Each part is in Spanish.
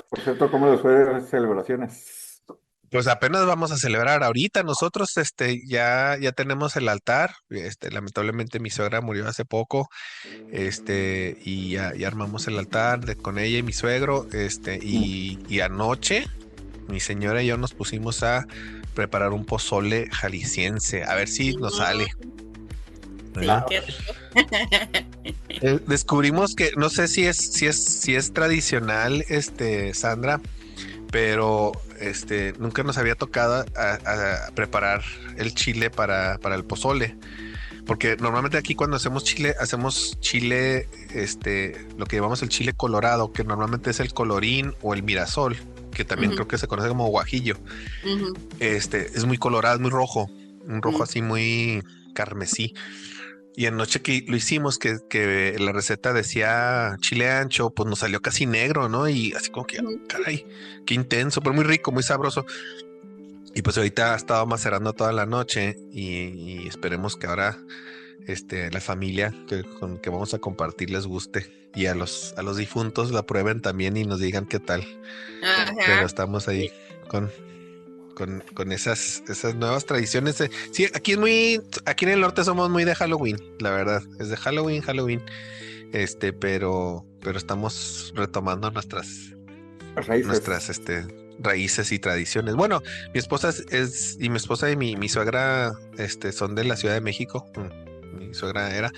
Por cierto, ¿cómo les fue las celebraciones? Pues apenas vamos a celebrar ahorita. Nosotros, ya tenemos el altar. Lamentablemente mi suegra murió hace poco, y ya armamos el altar con ella y mi suegro, y anoche mi señora y yo nos pusimos a preparar un pozole jalisciense, a ver si nos sale. Mm, sí, ¿Verdad? Ah, qué rico. Descubrimos que, no sé si es tradicional, Sandra, pero nunca nos había tocado a preparar el chile para el pozole. Porque normalmente aquí cuando hacemos chile, lo que llamamos el chile colorado, que normalmente es el colorín o el mirasol, que también Ujú, creo que se conoce como guajillo. ujú, Es muy colorado, es muy rojo, un rojo ujú, así muy carmesí. Y anoche que lo hicimos, que la receta decía chile ancho, pues nos salió casi negro, ¿no? Y así como que, ujú. caray, qué intenso, pero muy rico, muy sabroso. Y pues ahorita ha estado macerando toda la noche y esperemos que ahora la familia con que vamos a compartir les guste y a los difuntos la prueben también y nos digan qué tal. Pero Ajá. estamos ahí Sí. con, con esas nuevas tradiciones. Sí, aquí en el norte somos muy de Halloween, la verdad. Es de Halloween, Halloween. Pero estamos retomando raíces. nuestras raíces y tradiciones. Bueno, mi esposa y mi suegra, son de la Ciudad de México. Mi suegra era,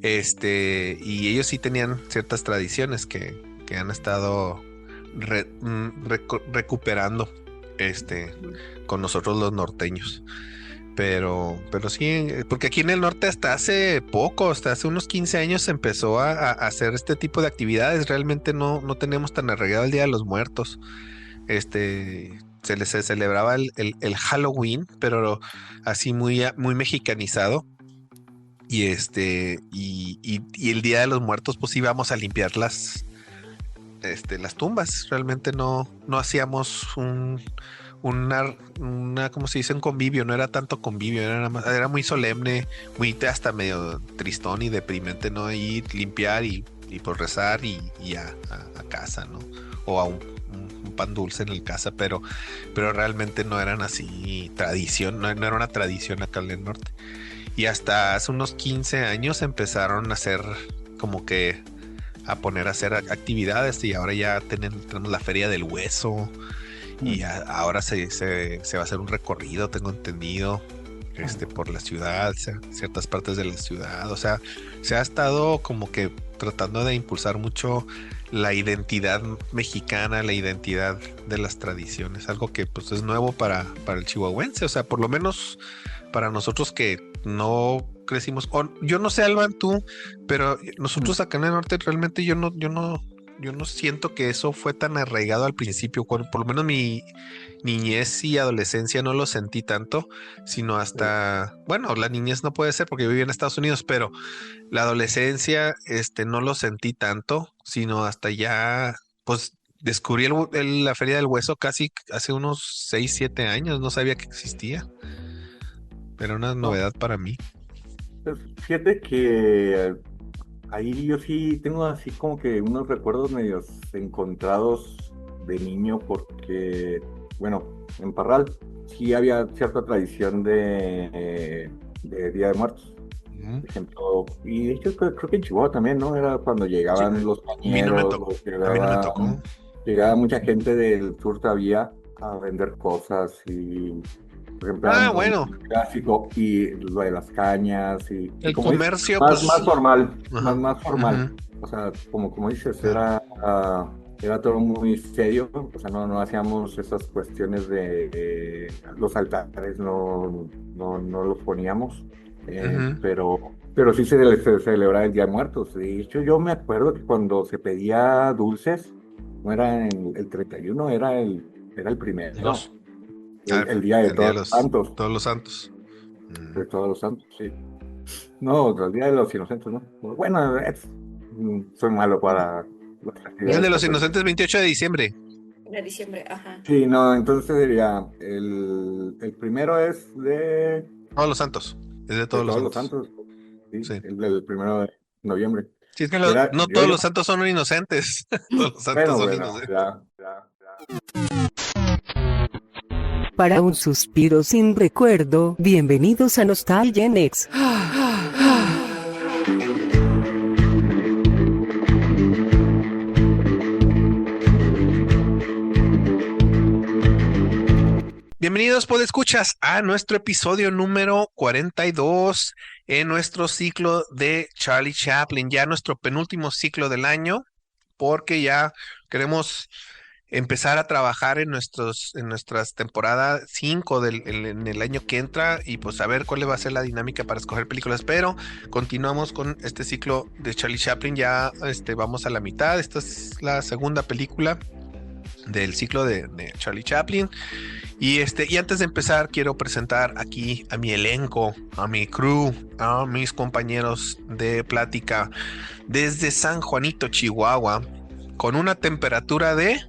y ellos sí tenían ciertas tradiciones que han estado recuperando, este, con nosotros los norteños. Pero sí, porque aquí en el norte hasta hace poco, hasta hace unos 15 años se empezó a hacer este tipo de actividades. Realmente no tenemos tan arraigado el Día de los Muertos. Se celebraba el Halloween, pero así muy mexicanizado. Y el Día de los Muertos, pues íbamos a limpiar las tumbas. Realmente no hacíamos ¿cómo se dice? Un convivio, no era tanto convivio, era muy solemne, muy hasta medio tristón y deprimente, ¿no? Ir, limpiar y pues rezar y a casa, ¿no? O a un pan dulce en el casa, pero realmente no eran así tradición, no era una tradición acá en el norte. Y hasta hace unos 15 años empezaron a hacer como que a poner a hacer actividades y ahora ya tenemos la Feria del Hueso y Mm. ahora se va a hacer un recorrido, tengo entendido, por la ciudad, ciertas partes de la ciudad. O sea, se ha estado como que tratando de impulsar mucho la identidad mexicana, la identidad de las tradiciones, algo que pues es nuevo para el chihuahuense. O sea, por lo menos para nosotros que no crecimos, o yo no sé, Alban, tú, pero nosotros acá en el norte realmente yo no siento que eso fue tan arraigado al principio. Por lo menos mi niñez y adolescencia no lo sentí tanto, sino Sí. hasta, bueno, la niñez no puede ser porque yo vivía en Estados Unidos, pero la adolescencia, no lo sentí tanto, sino hasta ya, pues descubrí la Feria del Hueso casi hace unos 6 7 años, no sabía que existía. Era una No, novedad para mí. pues, fíjate que ahí yo sí tengo así como que unos recuerdos medios encontrados de niño porque, bueno, en Parral sí había cierta tradición de Día de Muertos, Ujú. por ejemplo, y de hecho creo que en Chihuahua también, ¿no? Era cuando Sí, llegaban los a mí no me cañeros, tocó. A mí no me tocó. llegaba mucha gente del sur todavía a vender cosas y, por ejemplo, era Ah, muy bueno, clásico y lo de las cañas y el como dices, comercio, más pues, formal, ajá, más formal. ujú, O sea, como dices, claro, era todo muy serio, o sea, no hacíamos esas cuestiones de los altares, no los poníamos, ujú. pero sí se celebraba el Día de Muertos. De hecho, yo me acuerdo que cuando se pedía dulces, no era el 31, era el Dos. primero, Ah, el Día de el día de Todos los los, Santos, todos los santos. Mm. de Todos los Santos, sí. No, el Día de los Inocentes, ¿no? Bueno, soy malo para las El actividades de los católicas. inocentes, 28 de diciembre. De diciembre, ajá. Sí, no, entonces diría, el primero es Todos los santos. Es de de todos los Todos los santos. Santos, sí, Sí. el del 1 de noviembre. Sí, es que Que era, no yo, todos yo, los santos son inocentes. Todos los santos bueno, son bueno, inocentes. ya. Para un suspiro sin recuerdo, bienvenidos a Nostalgia Next. Bienvenidos, podescuchas, a nuestro episodio número 42 en nuestro ciclo de Charlie Chaplin, ya nuestro penúltimo ciclo del año, porque ya queremos empezar a trabajar en nuestras temporadas 5 en el año que entra y pues a ver cuál va a ser la dinámica para escoger películas, pero continuamos con este ciclo de Charlie Chaplin, ya vamos a la mitad. Esta es la segunda película del ciclo de Charlie Chaplin. Y antes de empezar, quiero presentar aquí a mi elenco, a mi crew, a mis compañeros de plática desde San Juanito, Chihuahua, con una temperatura de...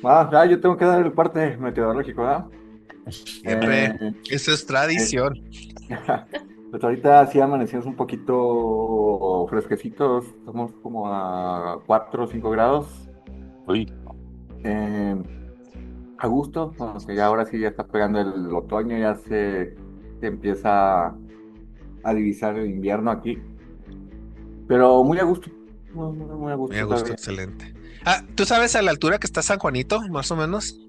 Yo tengo que dar el parte meteorológico, ¿verdad? Siempre, eso es tradición. Pues ahorita sí amanecimos un poquito fresquecitos, estamos como a 4 o 5 grados. Uy, A gusto, porque ya ahora sí ya está pegando el otoño, ya se empieza a divisar el invierno aquí. Pero muy a gusto, muy a gusto. Me gusta, excelente. ¿Tú sabes a la altura que está San Juanito, más o menos?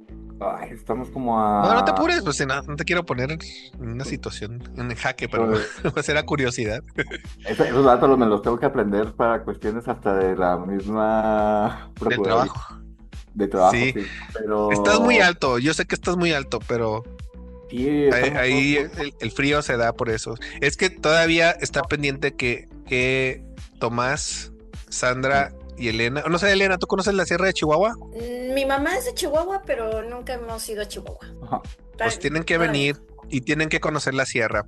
Ay, estamos como a... No te apures, pues no te quiero poner en una situación en jaque, pero pues era curiosidad. Esos datos me los tengo que aprender para cuestiones hasta de la misma... Del trabajo. De trabajo, Sí. sí. Pero... Estás muy alto, yo sé que estás muy alto, pero Sí, ahí el frío se da por eso. Es que todavía está pendiente que Tomás, Sandra y Elena, no sé, Elena, ¿tú conoces la Sierra de Chihuahua? Mi mamá es de Chihuahua, pero nunca hemos ido a Chihuahua. Ajá. Pues tienen que venir y tienen que conocer la sierra.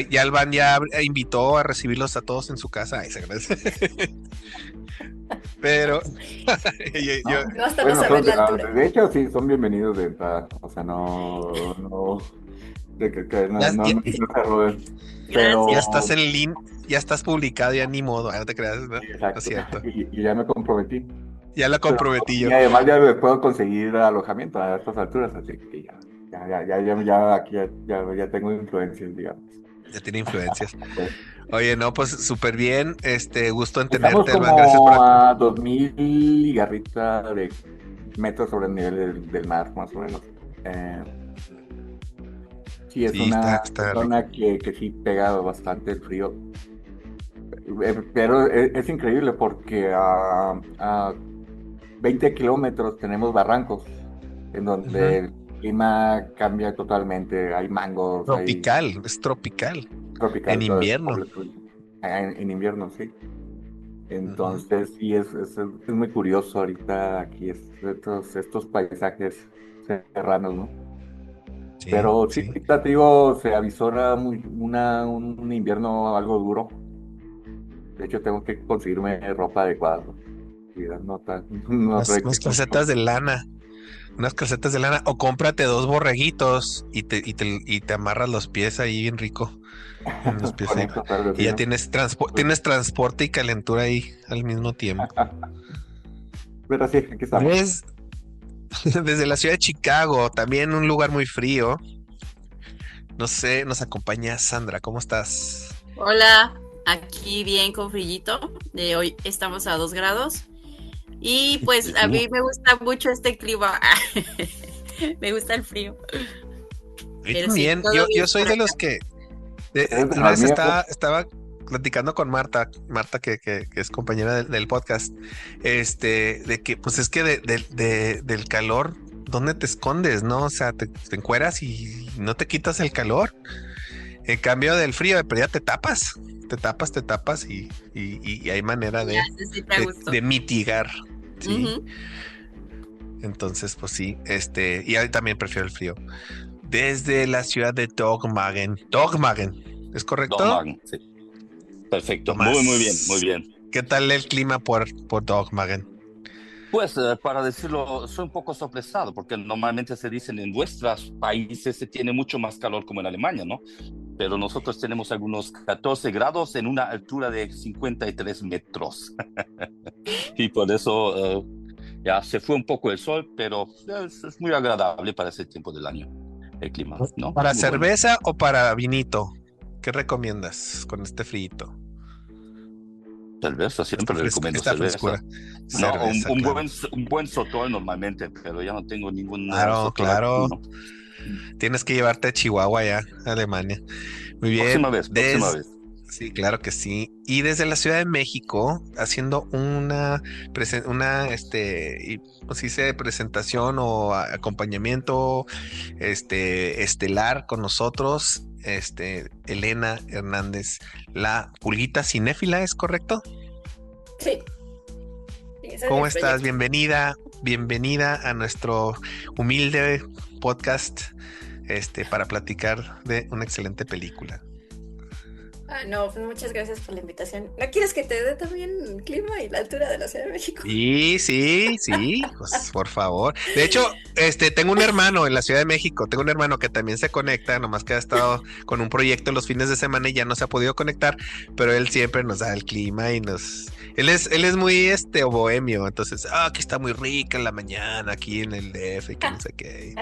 Ya Alban ya invitó a recibirlos a todos en su casa. Ay, se agradece. Pero No hasta no saber la altura. De hecho, sí, son bienvenidos de entrada. O sea, no se roben. Pero... ya estás en línea, ya estás publicado, ya ni modo, no te creas, ¿no? Exacto. Es cierto. Y ya me comprometí. Ya la comprometí yo. Y además ya me puedo conseguir alojamiento a estas alturas, así que ya tengo influencias, digamos. Ya tiene influencias. Pues, Oye, no, pues súper bien, gusto en estamos tenerte, como Alban, gracias por a 2000 y garrita de metros sobre el nivel del mar, más o menos. Sí, es una zona que sí pega bastante el frío. Pero es increíble porque a 20 kilómetros tenemos barrancos en donde el clima cambia totalmente. Hay mangos. Tropical, es tropical. Tropical. En invierno. En invierno, sí. Entonces, sí, es muy curioso ahorita aquí estos paisajes serranos, ¿no? Sí, pero sí, ahorita te digo, se avisora un invierno algo duro. De hecho, tengo que conseguirme ropa adecuada. Unas calcetas de lana. Unas calcetas de lana. O cómprate 2 borreguitos y te amarras los pies ahí bien rico. En los pies ahí. Y ya tienes transporte y calentura ahí al mismo tiempo. Pero sí, aquí estamos. Desde la ciudad de Chicago, también un lugar muy frío. No sé, nos acompaña Sandra. ¿Cómo estás? Hola, aquí bien con frillito. Hoy estamos a 2 grados. Y pues a mí me gusta mucho este clima. Me gusta el frío. Bien, yo soy de los que una vez estaba platicando con Marta que es compañera del podcast, de que pues es que del calor, ¿dónde te escondes, no? O sea, te encueras y no te quitas el calor. En cambio del frío, pero ya te tapas y hay manera de mitigar. Sí. Uh-huh. Entonces, pues sí, y yo también prefiero el frío. Desde la ciudad de Dogmagen, ¿es correcto? Dogmagen, sí. Perfecto, Tomás, muy bien. ¿Qué tal el clima por Dogmagen? Pues para decirlo, soy un poco sorpresado porque normalmente se dicen en vuestros países se tiene mucho más calor como en Alemania, ¿no? Pero nosotros tenemos algunos 14 grados en una altura de 53 metros. Y por eso Ya se fue un poco el sol, pero es muy agradable para ese tiempo del año, el clima, ¿no? ¿Para Muy bueno. cerveza o para vinito? ¿Qué recomiendas con este frito? Cerveza, siempre recomiendo Esta cerveza. frescura. No, Cerveza, claro. un buen sotol normalmente, pero ya no tengo ningún Claro, sotol claro. aquí, ¿no? Tienes que llevarte a Chihuahua ya, a Alemania. Muy bien. Próxima vez. Sí, claro que sí. Y desde la Ciudad de México, haciendo una ¿cómo se dice? Presentación o acompañamiento, estelar con nosotros, Elena Hernández, la Pulguita Cinéfila, ¿es correcto? Sí. Sí, ese es ¿Cómo mi estás? proyecto. Bienvenida a nuestro humilde podcast, para platicar de una excelente película. No, pues muchas gracias por la invitación. ¿No quieres que te dé también el clima y la altura de la Ciudad de México? Sí, pues por favor. De hecho, tengo un hermano en la Ciudad de México, tengo un hermano que también se conecta, nomás que ha estado con un proyecto los fines de semana y ya no se ha podido conectar, pero él siempre nos da el clima y él es muy bohemio, entonces, aquí está muy rica en la mañana, aquí en el DF, que no sé qué.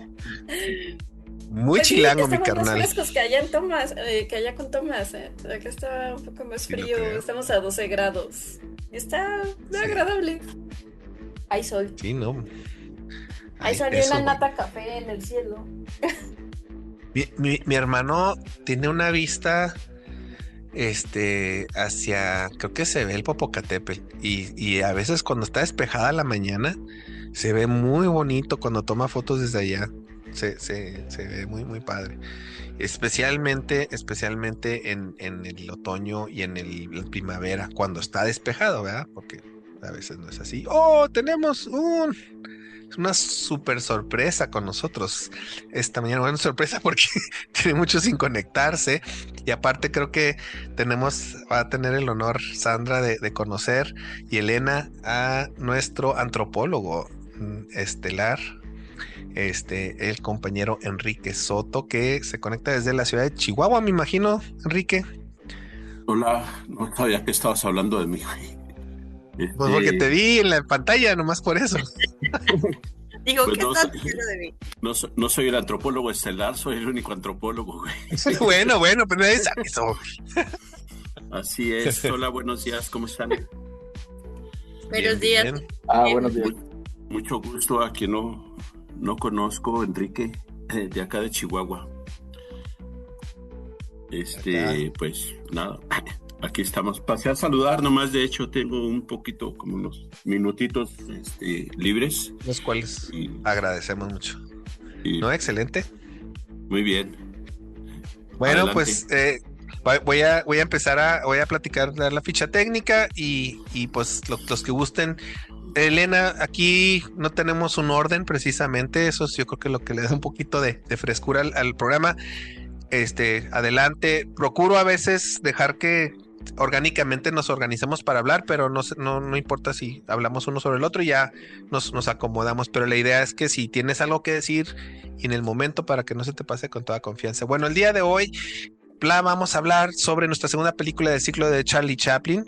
Muy Pues sí, chilango, mi estamos más carnal. frescos que allá en Tomás, que allá con Tomás. Acá está un poco más Sí, lo frío, creo. estamos a 12 grados. Está agradable. Hay sol. Sí, no. Hay sol y eso, una güey. nata café en el cielo. Mi hermano tiene una vista hacia, creo que se ve el Popocatépetl y a veces cuando está despejada la mañana se ve muy bonito cuando toma fotos desde allá. Se ve muy, muy padre. Especialmente en el otoño y en la primavera, cuando está despejado, ¿verdad? Porque a veces no es así. ¡Oh, tenemos una super sorpresa con nosotros esta mañana! Bueno, sorpresa porque tiene mucho sin conectarse. Y aparte creo que va a tener el honor, Sandra, de conocer, y Elena, a nuestro antropólogo estelar, el compañero Enrique Soto, que se conecta desde la ciudad de Chihuahua, me imagino, Enrique. Hola, no sabía que estabas hablando de mí. Pues porque te vi en la pantalla, nomás por eso. Digo, Pues ¿qué no, estás diciendo de mí? no soy el antropólogo estelar, soy el único antropólogo, güey. Bueno, pero nadie sabe eso. Así es. Hola, buenos días, ¿cómo están? Buenos Bien, días. bien. Buenos días. Mucho gusto, a quien no conozco, Enrique, de acá de Chihuahua. Pues nada, aquí estamos. Pasé a saludar nomás, de hecho tengo un poquito, como unos minutitos libres. Los cuales Y, agradecemos mucho. y ¿No? Excelente. muy bien. Bueno, Adelante. pues voy a empezar voy a platicar, dar la ficha técnica y pues los que gusten. Elena, aquí no tenemos un orden precisamente, eso es yo creo que lo que le da un poquito de frescura al programa. Adelante, procuro a veces dejar que orgánicamente nos organicemos para hablar, pero no importa si hablamos uno sobre el otro, ya nos acomodamos, pero la idea es que si tienes algo que decir y en el momento, para que no se te pase, con toda confianza. Bueno, el día de hoy vamos a hablar sobre nuestra segunda película del ciclo de Charlie Chaplin.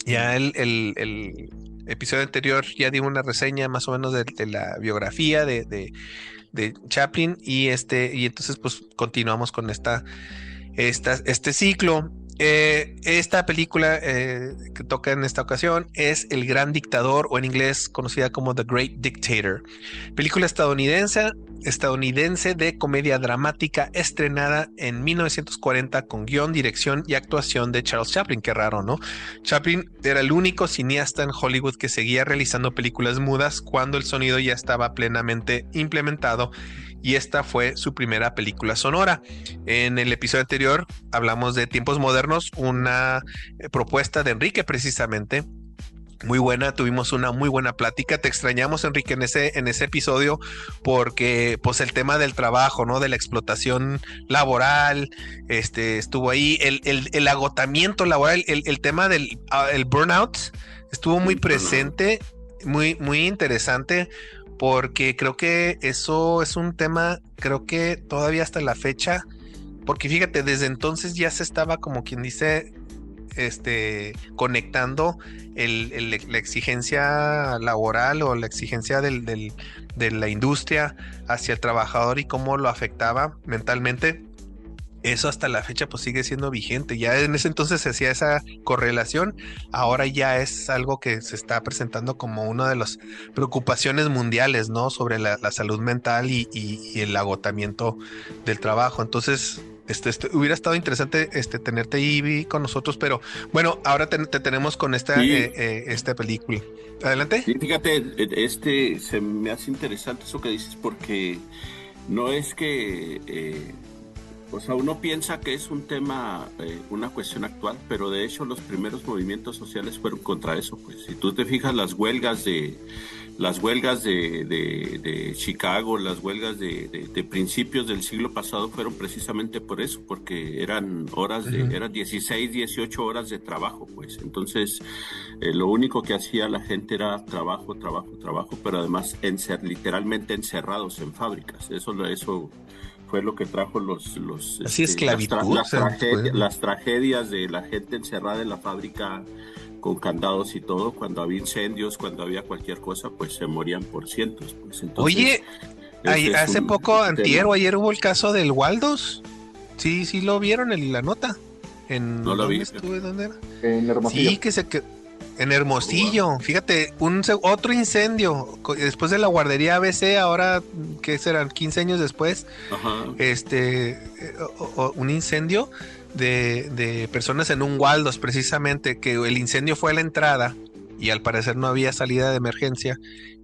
Ya el episodio anterior ya di una reseña más o menos de la biografía de Chaplin y entonces pues continuamos con este ciclo. Esta película que toca en esta ocasión es El Gran Dictador, o en inglés conocida como The Great Dictator, película estadounidense de comedia dramática estrenada en 1940 con guión, dirección y actuación de Charles Chaplin. Qué raro, ¿no? Chaplin era el único cineasta en Hollywood que seguía realizando películas mudas cuando el sonido ya estaba plenamente implementado, y esta fue su primera película sonora. En el episodio anterior hablamos de Tiempos Modernos, una propuesta de Enrique precisamente. Muy buena, tuvimos una muy buena plática. Te extrañamos, Enrique, en ese episodio porque pues el tema del trabajo, ¿no? De la explotación laboral, estuvo ahí, el agotamiento laboral, el tema del el burnout estuvo muy presente, muy, muy interesante, porque creo que eso es un tema, creo que todavía hasta la fecha, porque fíjate, desde entonces ya se estaba, como quien dice, conectando la exigencia laboral o la exigencia de la industria hacia el trabajador y cómo lo afectaba mentalmente. Eso hasta la fecha pues sigue siendo vigente. Ya en ese entonces se hacía esa correlación, ahora ya es algo que se está presentando como una de las preocupaciones mundiales, ¿no? Sobre la salud mental y el agotamiento del trabajo. Entonces, hubiera estado interesante tenerte ahí con nosotros, pero bueno, ahora te tenemos con esta película. Adelante. Sí, fíjate, se me hace interesante eso que dices, porque no es que... o sea, uno piensa que es un tema, una cuestión actual, pero de hecho los primeros movimientos sociales fueron contra eso. Pues si tú te fijas, las huelgas de Chicago, las huelgas de principios del siglo pasado fueron precisamente por eso, porque eran eran 16, 18 horas de trabajo, pues. Entonces, lo único que hacía la gente era trabajo, pero además literalmente encerrados en fábricas. Eso fue lo que trajo las tragedias de la gente encerrada en la fábrica con candados y todo. Cuando había incendios, cuando había cualquier cosa, pues se morían por cientos. Pues. Entonces, oye, hace poco, antier o ayer hubo el caso del Waldos. Sí lo vieron en la nota. No lo vi. ¿Dónde era? En Hermosillo. Sí, en Hermosillo, fíjate, otro incendio después de la guardería ABC, ahora, ¿qué serán? 15 años después. Ajá. Un incendio de personas en un Waldos, precisamente, que el incendio fue a la entrada y al parecer no había salida de emergencia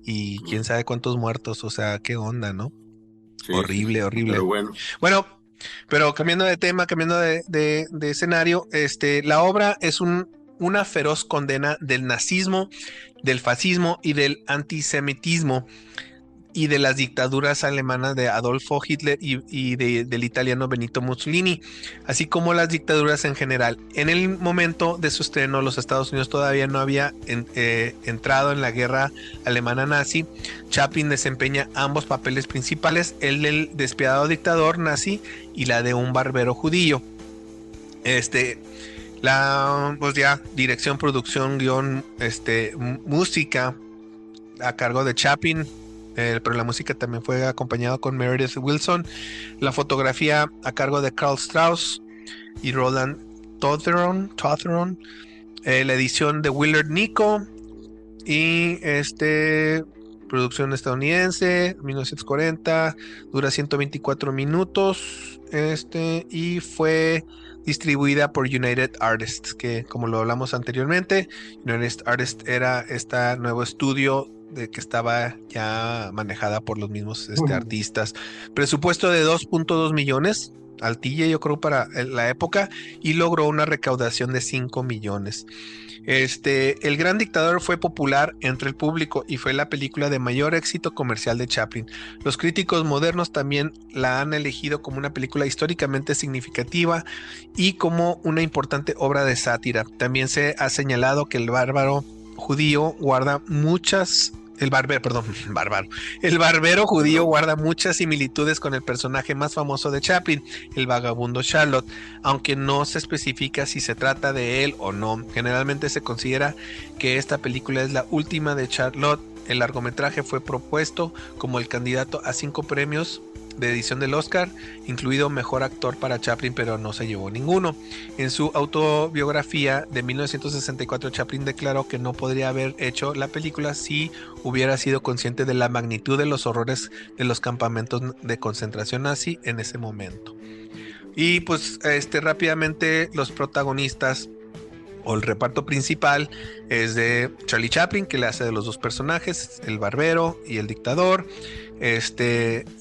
y quién sabe cuántos muertos, o sea, qué onda, ¿no? Sí, horrible. Pero bueno, pero cambiando de tema, cambiando de escenario, la obra es una feroz condena del nazismo, del fascismo y del antisemitismo y de las dictaduras alemanas de Adolfo Hitler y del italiano Benito Mussolini, así como las dictaduras en general. En el momento de su estreno, los Estados Unidos todavía no había entrado en la guerra alemana nazi. Chaplin desempeña ambos papeles principales, el del despiadado dictador nazi y la de un barbero judío. Pues ya, dirección, producción, guión, música a cargo de Chaplin, pero la música también fue acompañado con Meredith Willson. La fotografía a cargo de Karl Strauss y Roland Totheron. La edición de Willard Nico y producción estadounidense, 1940, dura 124 minutos, y fue distribuida por United Artists, que como lo hablamos anteriormente, United Artists era este nuevo estudio que estaba ya manejada por los mismos artistas. Presupuesto de 2.2 millones, altilla yo creo para la época, y logró una recaudación de 5 millones. El Gran Dictador fue popular entre el público y fue la película de mayor éxito comercial de Chaplin. Los críticos modernos también la han elegido como una película históricamente significativa y como una importante obra de sátira. También se ha señalado que el barbero judío guarda muchas... El barbero judío guarda muchas similitudes con el personaje más famoso de Chaplin, el vagabundo Charlotte, aunque no se especifica si se trata de él o no. Generalmente se considera que esta película es la última de Charlotte. El largometraje fue propuesto como el candidato a 5 premios de edición del Oscar, incluido Mejor Actor para Chaplin, pero no se llevó ninguno. En su autobiografía de 1964, Chaplin declaró que no podría haber hecho la película si hubiera sido consciente de la magnitud de los horrores de los campamentos de concentración nazi en ese momento. Y pues rápidamente los protagonistas o el reparto principal es de Charlie Chaplin, que le hace de los dos personajes, el barbero y el dictador.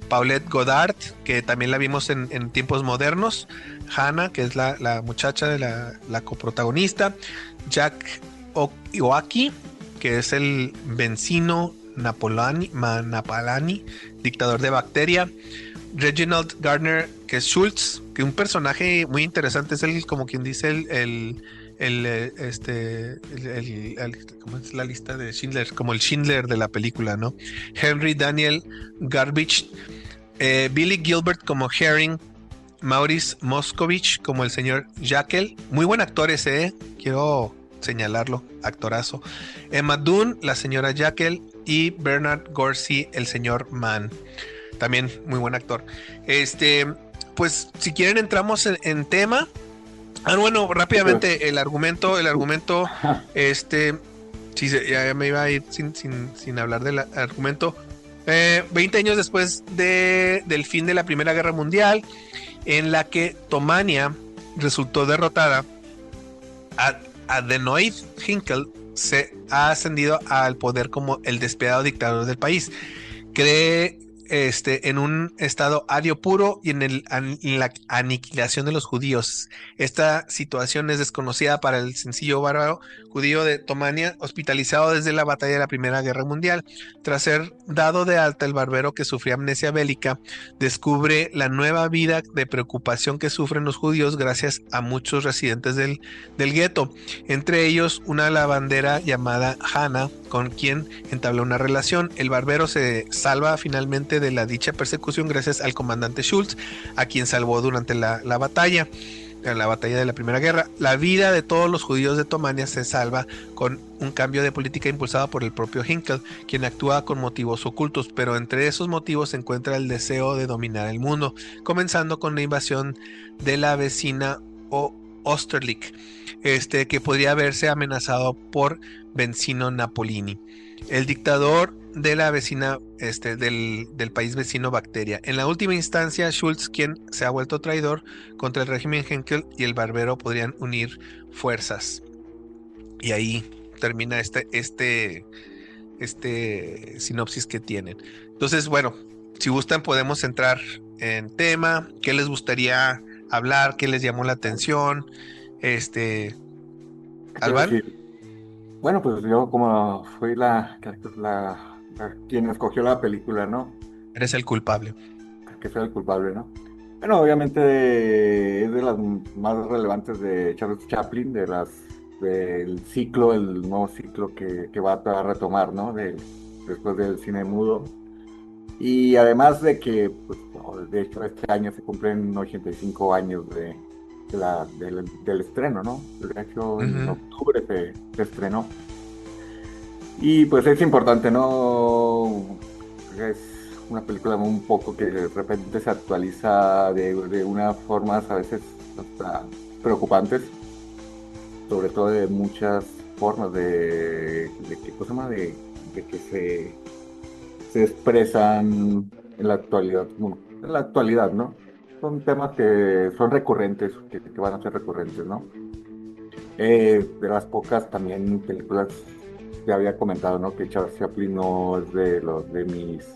Paulette Goddard, que también la vimos en tiempos modernos. Hannah, que es la muchacha de la coprotagonista. Jack Oaki, que es el Benzino Napalani, dictador de Bacteria. Reginald Gardner, que es Schultz, que un personaje muy interesante, es el, como quien dice, ¿cómo es la lista de Schindler? Como el Schindler de la película, ¿no? Henry Daniel Garbage, Billy Gilbert como Herring, Maurice Moscovich como el señor Jekyll. Muy buen actor ese, quiero señalarlo, actorazo. Emma Dunn, la señora Jekyll, y Bernard Gorsey, el señor Mann. También muy buen actor. Pues si quieren entramos en tema. Bueno, rápidamente el argumento, sí, ya me iba a ir sin hablar del argumento. 20 años después del fin de la Primera Guerra Mundial, en la que Tomania resultó derrotada, Adenoid Hynkel se ha ascendido al poder como el despiadado dictador del país. Cree en un estado ario puro y en la aniquilación de los judíos. Esta situación es desconocida para el sencillo bárbaro judío de Tomania, hospitalizado desde la batalla de la Primera Guerra Mundial. Tras ser dado de alta, el barbero, que sufría amnesia bélica, descubre la nueva vida de preocupación que sufren los judíos gracias a muchos residentes del gueto, entre ellos una lavandera llamada Hannah, con quien entabla una relación. El barbero se salva finalmente de la dicha persecución gracias al comandante Schultz, a quien salvó durante la batalla de la Primera Guerra. La vida de todos los judíos de Tomania se salva con un cambio de política impulsado por el propio Hynkel, quien actúa con motivos ocultos, pero entre esos motivos se encuentra el deseo de dominar el mundo, comenzando con la invasión de la vecina Osterlich, que podría verse amenazado por Benzino Napolini, el dictador de la vecina del país vecino Bacteria. En la última instancia, Schultz, quien se ha vuelto traidor contra el régimen Hynkel, y el barbero podrían unir fuerzas. Y ahí termina este sinopsis que tienen. Entonces, bueno, si gustan podemos entrar en tema. ¿Qué les gustaría hablar? ¿Qué les llamó la atención? ¿Alban? Sí. Bueno, pues yo como fui quien escogió la película, ¿no? Eres el culpable. Que soy el culpable, ¿no? Bueno, obviamente es de las más relevantes de Charles Chaplin, del ciclo, el nuevo ciclo que va a retomar, ¿no? Después del cine mudo. Y además de que, pues, de hecho, este año se cumplen 85 años del estreno, ¿no? De hecho, en octubre se estrenó. Y pues es importante, ¿no? Es una película un poco que de repente se actualiza de unas formas a veces hasta preocupantes, sobre todo de muchas formas de que se expresan en la actualidad, bueno, en la actualidad, ¿no? Son temas que son recurrentes, que van a ser recurrentes, ¿no? De las pocas también películas que había comentado, ¿no? Que Charles Chaplin no es de mis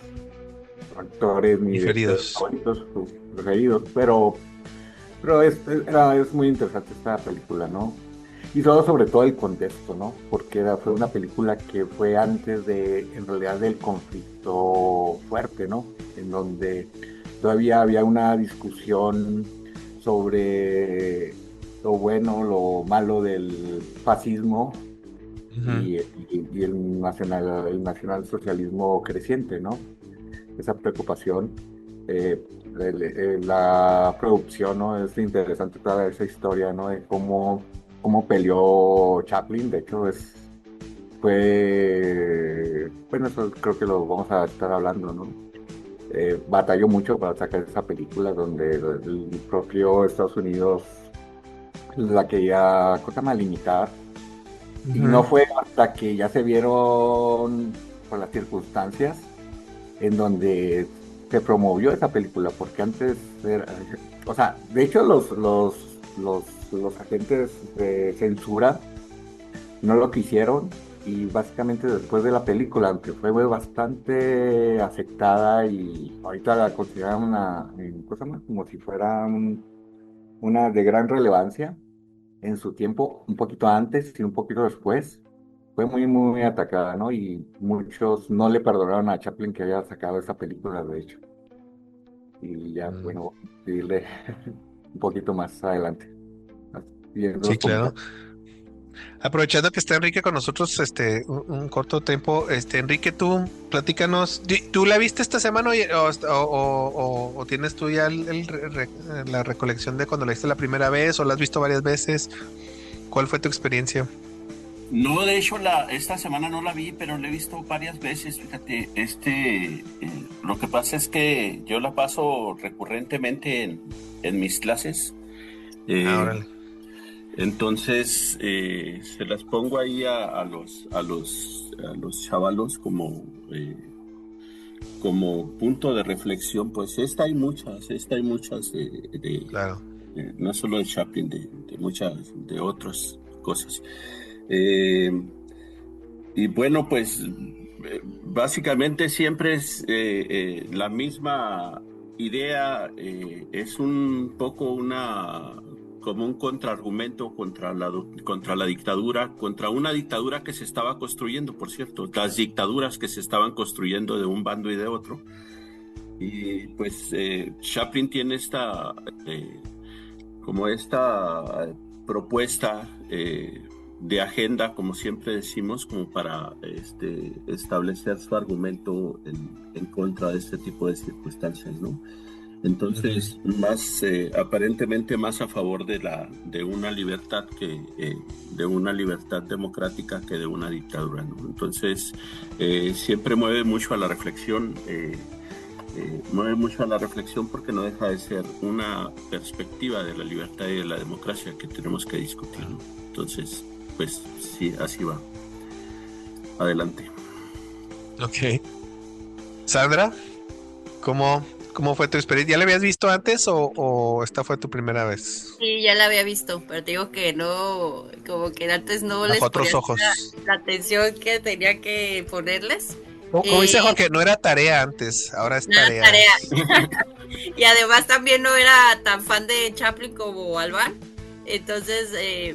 actores ni preferidos. Favoritos, preferidos, pero es muy interesante esta película, ¿no? Y sobre todo el contexto, ¿no? Porque fue una película que fue antes en realidad, del conflicto fuerte, ¿no? En donde todavía había una discusión sobre lo bueno, lo malo del fascismo y el nacionalsocialismo creciente, ¿no? Esa preocupación. La producción, ¿no? Es interesante toda esa historia, ¿no? De cómo peleó Chaplin. De hecho, bueno, eso creo que lo vamos a estar hablando, ¿no? Batalló mucho para sacar esa película donde el propio Estados Unidos la quería limitar. Y no fue hasta que ya se vieron por las circunstancias en donde se promovió esa película, porque antes o sea, de hecho los agentes de censura no lo quisieron, y básicamente después de la película, aunque fue bastante aceptada y ahorita la consideran una cosa más como si fuera una de gran relevancia, en su tiempo, un poquito antes y un poquito después, fue muy, muy atacada, ¿no? Y muchos no le perdonaron a Chaplin que había sacado esa película, de hecho. Y ya, bueno, decirle un poquito más adelante. Sí, claro. Aprovechando que está Enrique con nosotros, un corto tiempo, Enrique, tú platícanos, ¿tú la viste esta semana o tienes tú ya la recolección de cuando la viste la primera vez o la has visto varias veces? ¿Cuál fue tu experiencia? No, de hecho, esta semana no la vi, pero la he visto varias veces. Fíjate, lo que pasa es que yo la paso recurrentemente en mis clases. Órale. Entonces, se las pongo ahí a los chavalos como punto de reflexión. Pues esta hay muchas Claro. no solo de Chaplin, de muchas, de otras cosas. Y bueno, pues básicamente siempre es la misma idea, es un poco como un contraargumento contra la dictadura, contra una dictadura que se estaba construyendo, por cierto, las dictaduras que se estaban construyendo de un bando y de otro. Y pues Chaplin tiene esta propuesta de agenda, como siempre decimos, como para establecer su argumento en contra de este tipo de circunstancias, ¿no? Entonces, aparentemente más a favor de una libertad de una libertad democrática que de una dictadura, ¿no? Entonces, siempre mueve mucho a la reflexión. Porque no deja de ser una perspectiva de la libertad y de la democracia que tenemos que discutir, ¿no? Entonces, pues sí, así va. Adelante. Ok. Sandra, ¿cómo fue tu experiencia? ¿Ya la habías visto antes o esta fue tu primera vez? Sí, ya la había visto, pero te digo que no, como que antes no les Bajo otros ponía ojos. la atención que tenía que ponerles. Como dice Jorge, no era tarea antes, ahora es Nada, tarea. Y además también no era tan fan de Chaplin como Alban. Entonces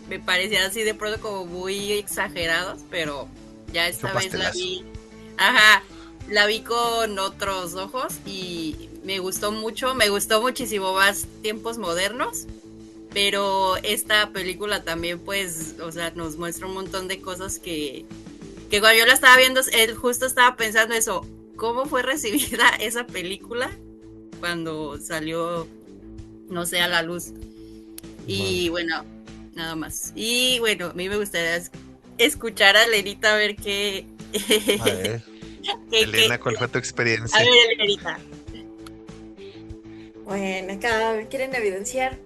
me parecía así de pronto como muy exagerados, pero ya esta vez la vi. Ajá, la vi con otros ojos y me gustó muchísimo más Tiempos Modernos. Pero esta película también, pues, o sea, nos muestra un montón de cosas que cuando yo la estaba viendo, él justo estaba pensando eso, ¿cómo fue recibida esa película cuando salió, no sé, a la luz? Y bueno, nada más. Y bueno, a mí me gustaría escuchar a Elenita a ver qué... A ver, Elena, ¿cuál fue tu experiencia? A ver, Elenita. Bueno, acá quieren evidenciar.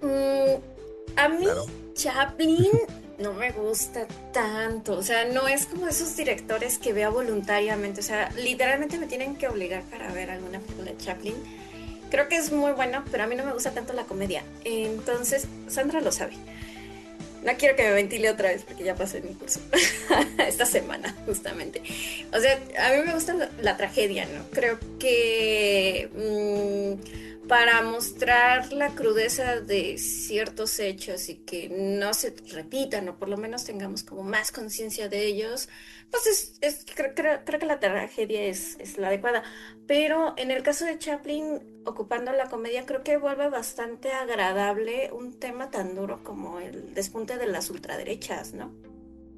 A mí, claro. Chaplin no me gusta tanto. O sea, no es como esos directores que veo voluntariamente. O sea, literalmente me tienen que obligar para ver alguna película de Chaplin. Creo que es muy bueno, pero a mí no me gusta tanto la comedia. Entonces, Sandra lo sabe. No quiero que me ventile otra vez porque ya pasé mi curso esta semana, justamente. O sea, a mí me gusta la tragedia, ¿no? Creo que para mostrar la crudeza de ciertos hechos y que no se repitan, o por lo menos tengamos como más conciencia de ellos, pues creo que la tragedia es la adecuada. Pero en el caso de Chaplin, ocupando la comedia, creo que vuelve bastante agradable un tema tan duro como el despunte de las ultraderechas, ¿no?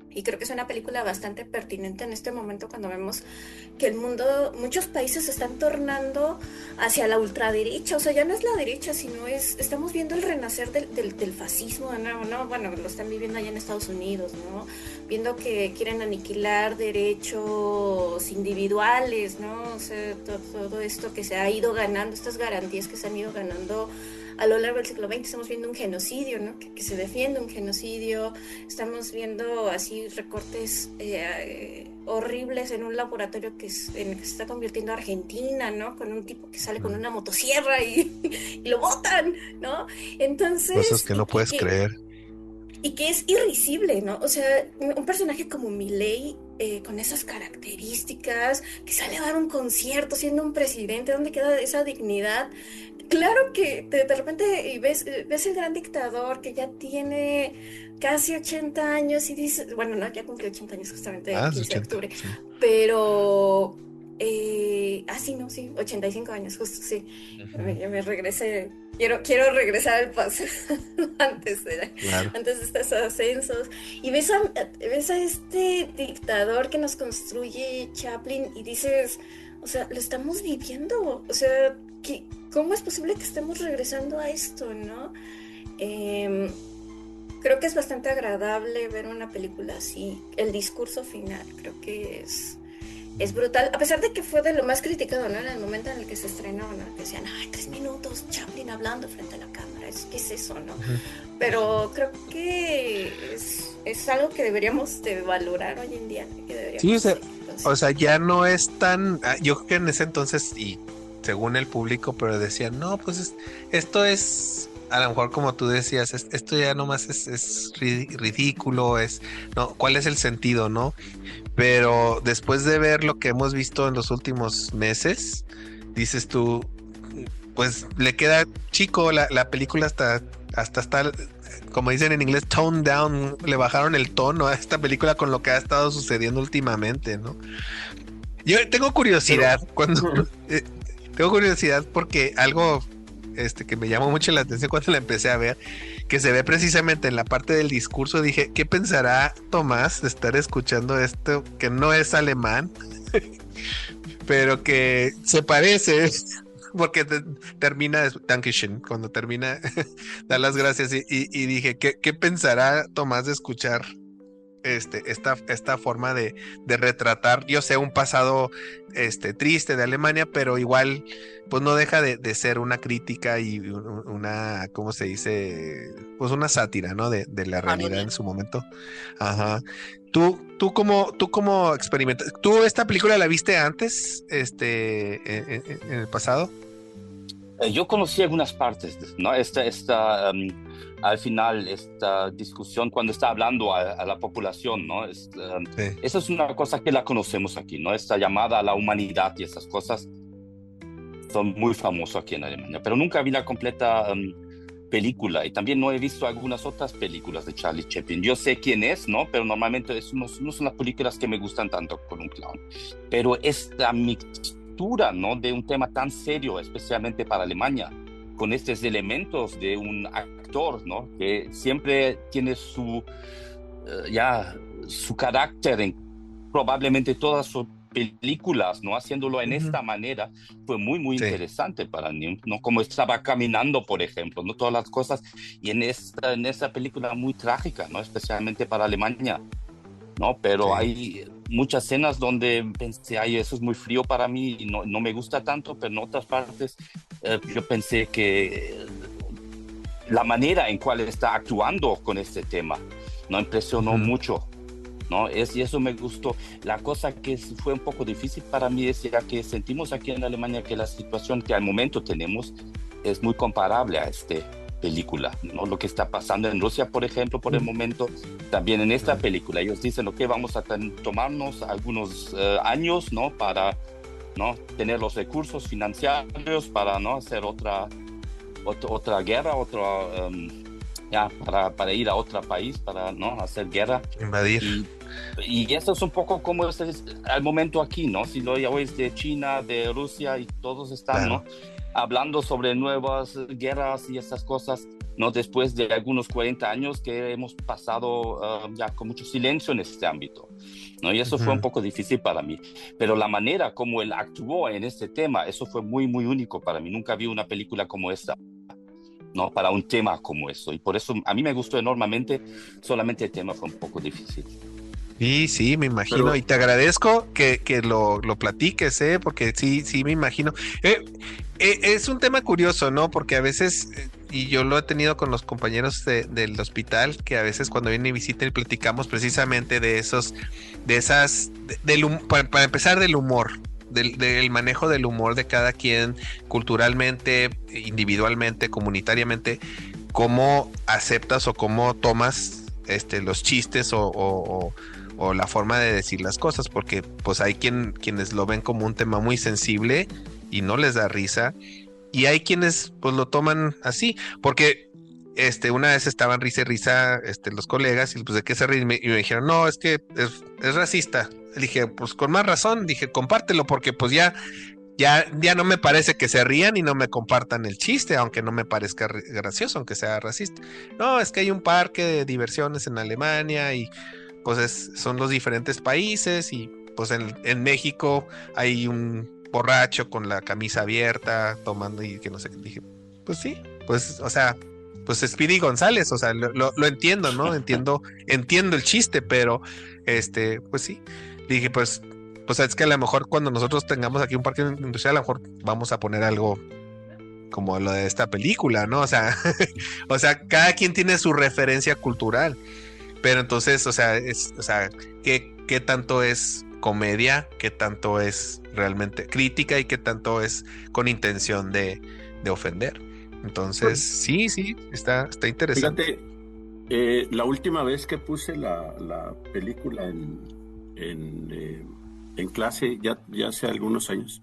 Y creo que es una película bastante pertinente en este momento cuando vemos que el mundo, muchos países se están tornando hacia la ultraderecha. O sea, ya no es la derecha, sino estamos viendo el renacer del fascismo de nuevo, ¿no? Bueno, lo están viviendo allá en Estados Unidos, ¿no? Viendo que quieren aniquilar derechos individuales, ¿no? O sea, todo esto que se ha ido ganando, estas garantías que se han ido ganando a lo largo del siglo XX. Estamos viendo un genocidio, ¿no? Que se defiende un genocidio. Estamos viendo así recortes horribles en un laboratorio en el que se está convirtiendo Argentina, ¿no? Con un tipo que sale con una motosierra y lo botan, ¿no? Entonces... Cosas que no puedes creer. Y que es irrisible, ¿no? O sea, un personaje como Milei, con esas características, que sale a dar un concierto siendo un presidente, ¿dónde queda esa dignidad? Claro que de repente ves el gran dictador que ya tiene casi 80 años y dices, bueno, no, ya cumplió 80 años justamente el 15 de octubre, sí. Pero, sí, no, sí, 85 años, justo, sí, me regresé Quiero regresar al pasado Claro. antes de estos ascensos. Y ves a este dictador que nos construye Chaplin y dices, o sea, lo estamos viviendo. O sea, ¿cómo es posible que estemos regresando a esto, no? Creo que es bastante agradable ver una película así. El discurso final creo que es brutal, a pesar de que fue de lo más criticado, ¿no? En el momento en el que se estrenó, ¿no? Que decían, ay, 3 minutos, Chaplin hablando frente a la cámara, ¿qué es eso, no? Pero creo que es algo que deberíamos de valorar hoy en día, ¿no? Que deberíamos Sí, entonces, o sea, ya no es tan... Yo creo que en ese entonces, y según el público, pero decían, no, pues esto es... A lo mejor como tú decías, esto ya nomás es ridículo, no, ¿cuál es el sentido, no? Pero después de ver lo que hemos visto en los últimos meses, dices tú, pues le queda chico la película hasta está, como dicen en inglés, toned down, le bajaron el tono a esta película con lo que ha estado sucediendo últimamente, ¿no? Yo tengo curiosidad tengo curiosidad porque algo que me llamó mucho la atención cuando la empecé a ver, que se ve precisamente en la parte del discurso, dije, ¿qué pensará Tomás de estar escuchando esto que no es alemán, pero que se parece, porque termina Dankeschön, cuando termina, da las gracias y dije, ¿qué pensará Tomás de escuchar esta forma de retratar, yo sé, un pasado triste de Alemania, pero igual pues no deja de ser una crítica y una, ¿cómo se dice? Pues una sátira, ¿no? De la realidad en su momento. Ajá. ¿Tú cómo experimentas? ¿Tú esta película la viste antes, en el pasado? Yo conocí algunas partes, ¿no? Al final, esta discusión cuando está hablando a la población, ¿no? Sí. Esa es una cosa que la conocemos aquí, ¿no? Esta llamada a la humanidad y esas cosas son muy famosos aquí en Alemania, pero nunca vi la completa película y también no he visto algunas otras películas de Charlie Chaplin. Yo sé quién es, ¿no? Pero normalmente no son las películas que me gustan tanto con un clown. Pero esta mixtura, ¿no? De un tema tan serio, especialmente para Alemania, con estos elementos de un actor, ¿no? Que siempre tiene su carácter en probablemente todas sus películas, ¿no? Haciéndolo en esta manera fue muy, muy interesante para mí, ¿no? Como estaba caminando, por ejemplo, ¿no? Todas las cosas, y en esta película muy trágica, ¿no? Especialmente para Alemania, ¿no? Pero hay muchas escenas donde pensé, ay, eso es muy frío para mí y no me gusta tanto, pero en otras partes yo pensé que la manera en cual está actuando con este tema, ¿no? Impresionó mucho, ¿no? Y eso me gustó. La cosa que fue un poco difícil para mí es ya que sentimos aquí en Alemania que la situación que al momento tenemos es muy comparable a esta película, ¿no? Lo que está pasando en Rusia, por ejemplo, por el momento, también en esta película. Ellos dicen, ok, vamos a tomarnos algunos años, ¿no? Para, ¿no? Tener los recursos financieros para, ¿no? Hacer otra guerra, para ir a otro país, para, ¿no? Hacer guerra. Invadir. Y eso es un poco como es al momento aquí, ¿no? Si lo oyes de China, de Rusia, y todos están, ¿no? Hablando sobre nuevas guerras y esas cosas, ¿no? Después de algunos 40 años que hemos pasado ya con mucho silencio en este ámbito, ¿no? Y eso fue un poco difícil para mí. Pero la manera como él actuó en este tema, eso fue muy, muy único para mí. Nunca vi una película como esta, ¿no? Para un tema como eso. Y por eso a mí me gustó enormemente, solamente el tema fue un poco difícil. Sí, me imagino. Y te agradezco que lo platiques, porque sí, me imagino. Es un tema curioso, ¿no? Porque a veces, y yo lo he tenido con los compañeros del hospital, que a veces cuando vienen y visitan y platicamos precisamente para empezar, del humor, del manejo del humor de cada quien, culturalmente, individualmente, comunitariamente, cómo aceptas o cómo tomas los chistes o la forma de decir las cosas, porque pues hay quienes lo ven como un tema muy sensible y no les da risa, y hay quienes pues lo toman así, porque una vez estaban risa y risa los colegas, y pues de qué se ríen, y me dijeron, no, es que es racista. Le dije, pues con más razón, dije, compártelo, porque pues ya ya no me parece que se rían y no me compartan el chiste, aunque no me parezca gracioso, aunque sea racista. No, es que hay un parque de diversiones en Alemania y pues son los diferentes países y pues en México hay un borracho con la camisa abierta tomando y que no sé qué. Dije, pues sí, pues o sea, pues Speedy González, o sea, lo entiendo, ¿no? Entiendo el chiste, pero pues sí. Dije, pues es que a lo mejor cuando nosotros tengamos aquí un parque industrial, a lo mejor vamos a poner algo como lo de esta película, ¿no? O sea, o sea, cada quien tiene su referencia cultural. Pero entonces, o sea, ¿qué tanto es comedia? ¿Qué tanto es realmente crítica? ¿Y qué tanto es con intención de ofender? Entonces, sí, está interesante. Fíjate, la última vez que puse la película en clase, ya hace algunos años,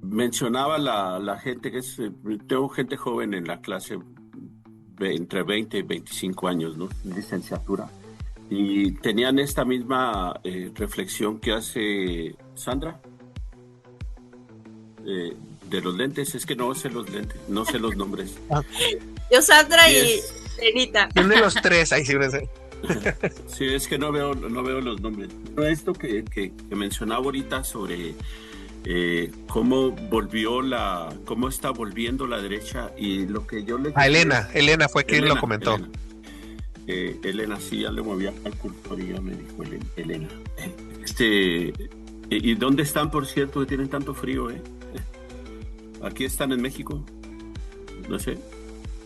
mencionaba la gente que tengo gente joven en la clase, entre 20 y 25 años, ¿no? Licenciatura. Y tenían esta misma reflexión que hace Sandra. De los lentes, es que no sé los lentes, no sé los nombres. Yo, Sandra y Lenita. Tiene los tres, ahí sí. Sí, es que no veo los nombres. Esto que mencionaba ahorita sobre cómo está volviendo la derecha y lo que yo le... Elena fue quien lo comentó. Elena, sí, ya le movía al cursor y ya me dijo Elena. ¿Y dónde están, por cierto, que tienen tanto frío, Aquí están en México, no sé.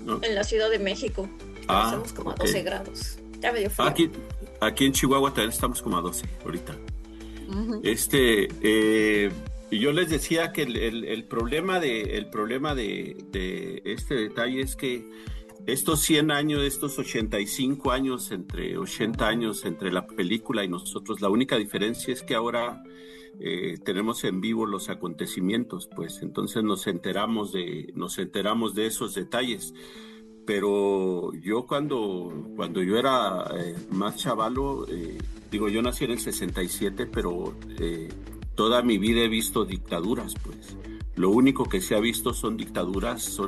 ¿No? En la Ciudad de México. Estamos como a 12 grados. Ya medio frío. Aquí en Chihuahua también estamos como a 12 ahorita. Uh-huh. Yo les decía que el problema de este detalle es que estos 100 años, estos 85 años, entre 80 años entre la película y nosotros, la única diferencia es que ahora tenemos en vivo los acontecimientos, pues entonces nos enteramos de esos detalles. Pero yo cuando yo era más chavalo, yo nací en el 67, pero toda mi vida he visto dictaduras, pues. Lo único que se ha visto son dictaduras,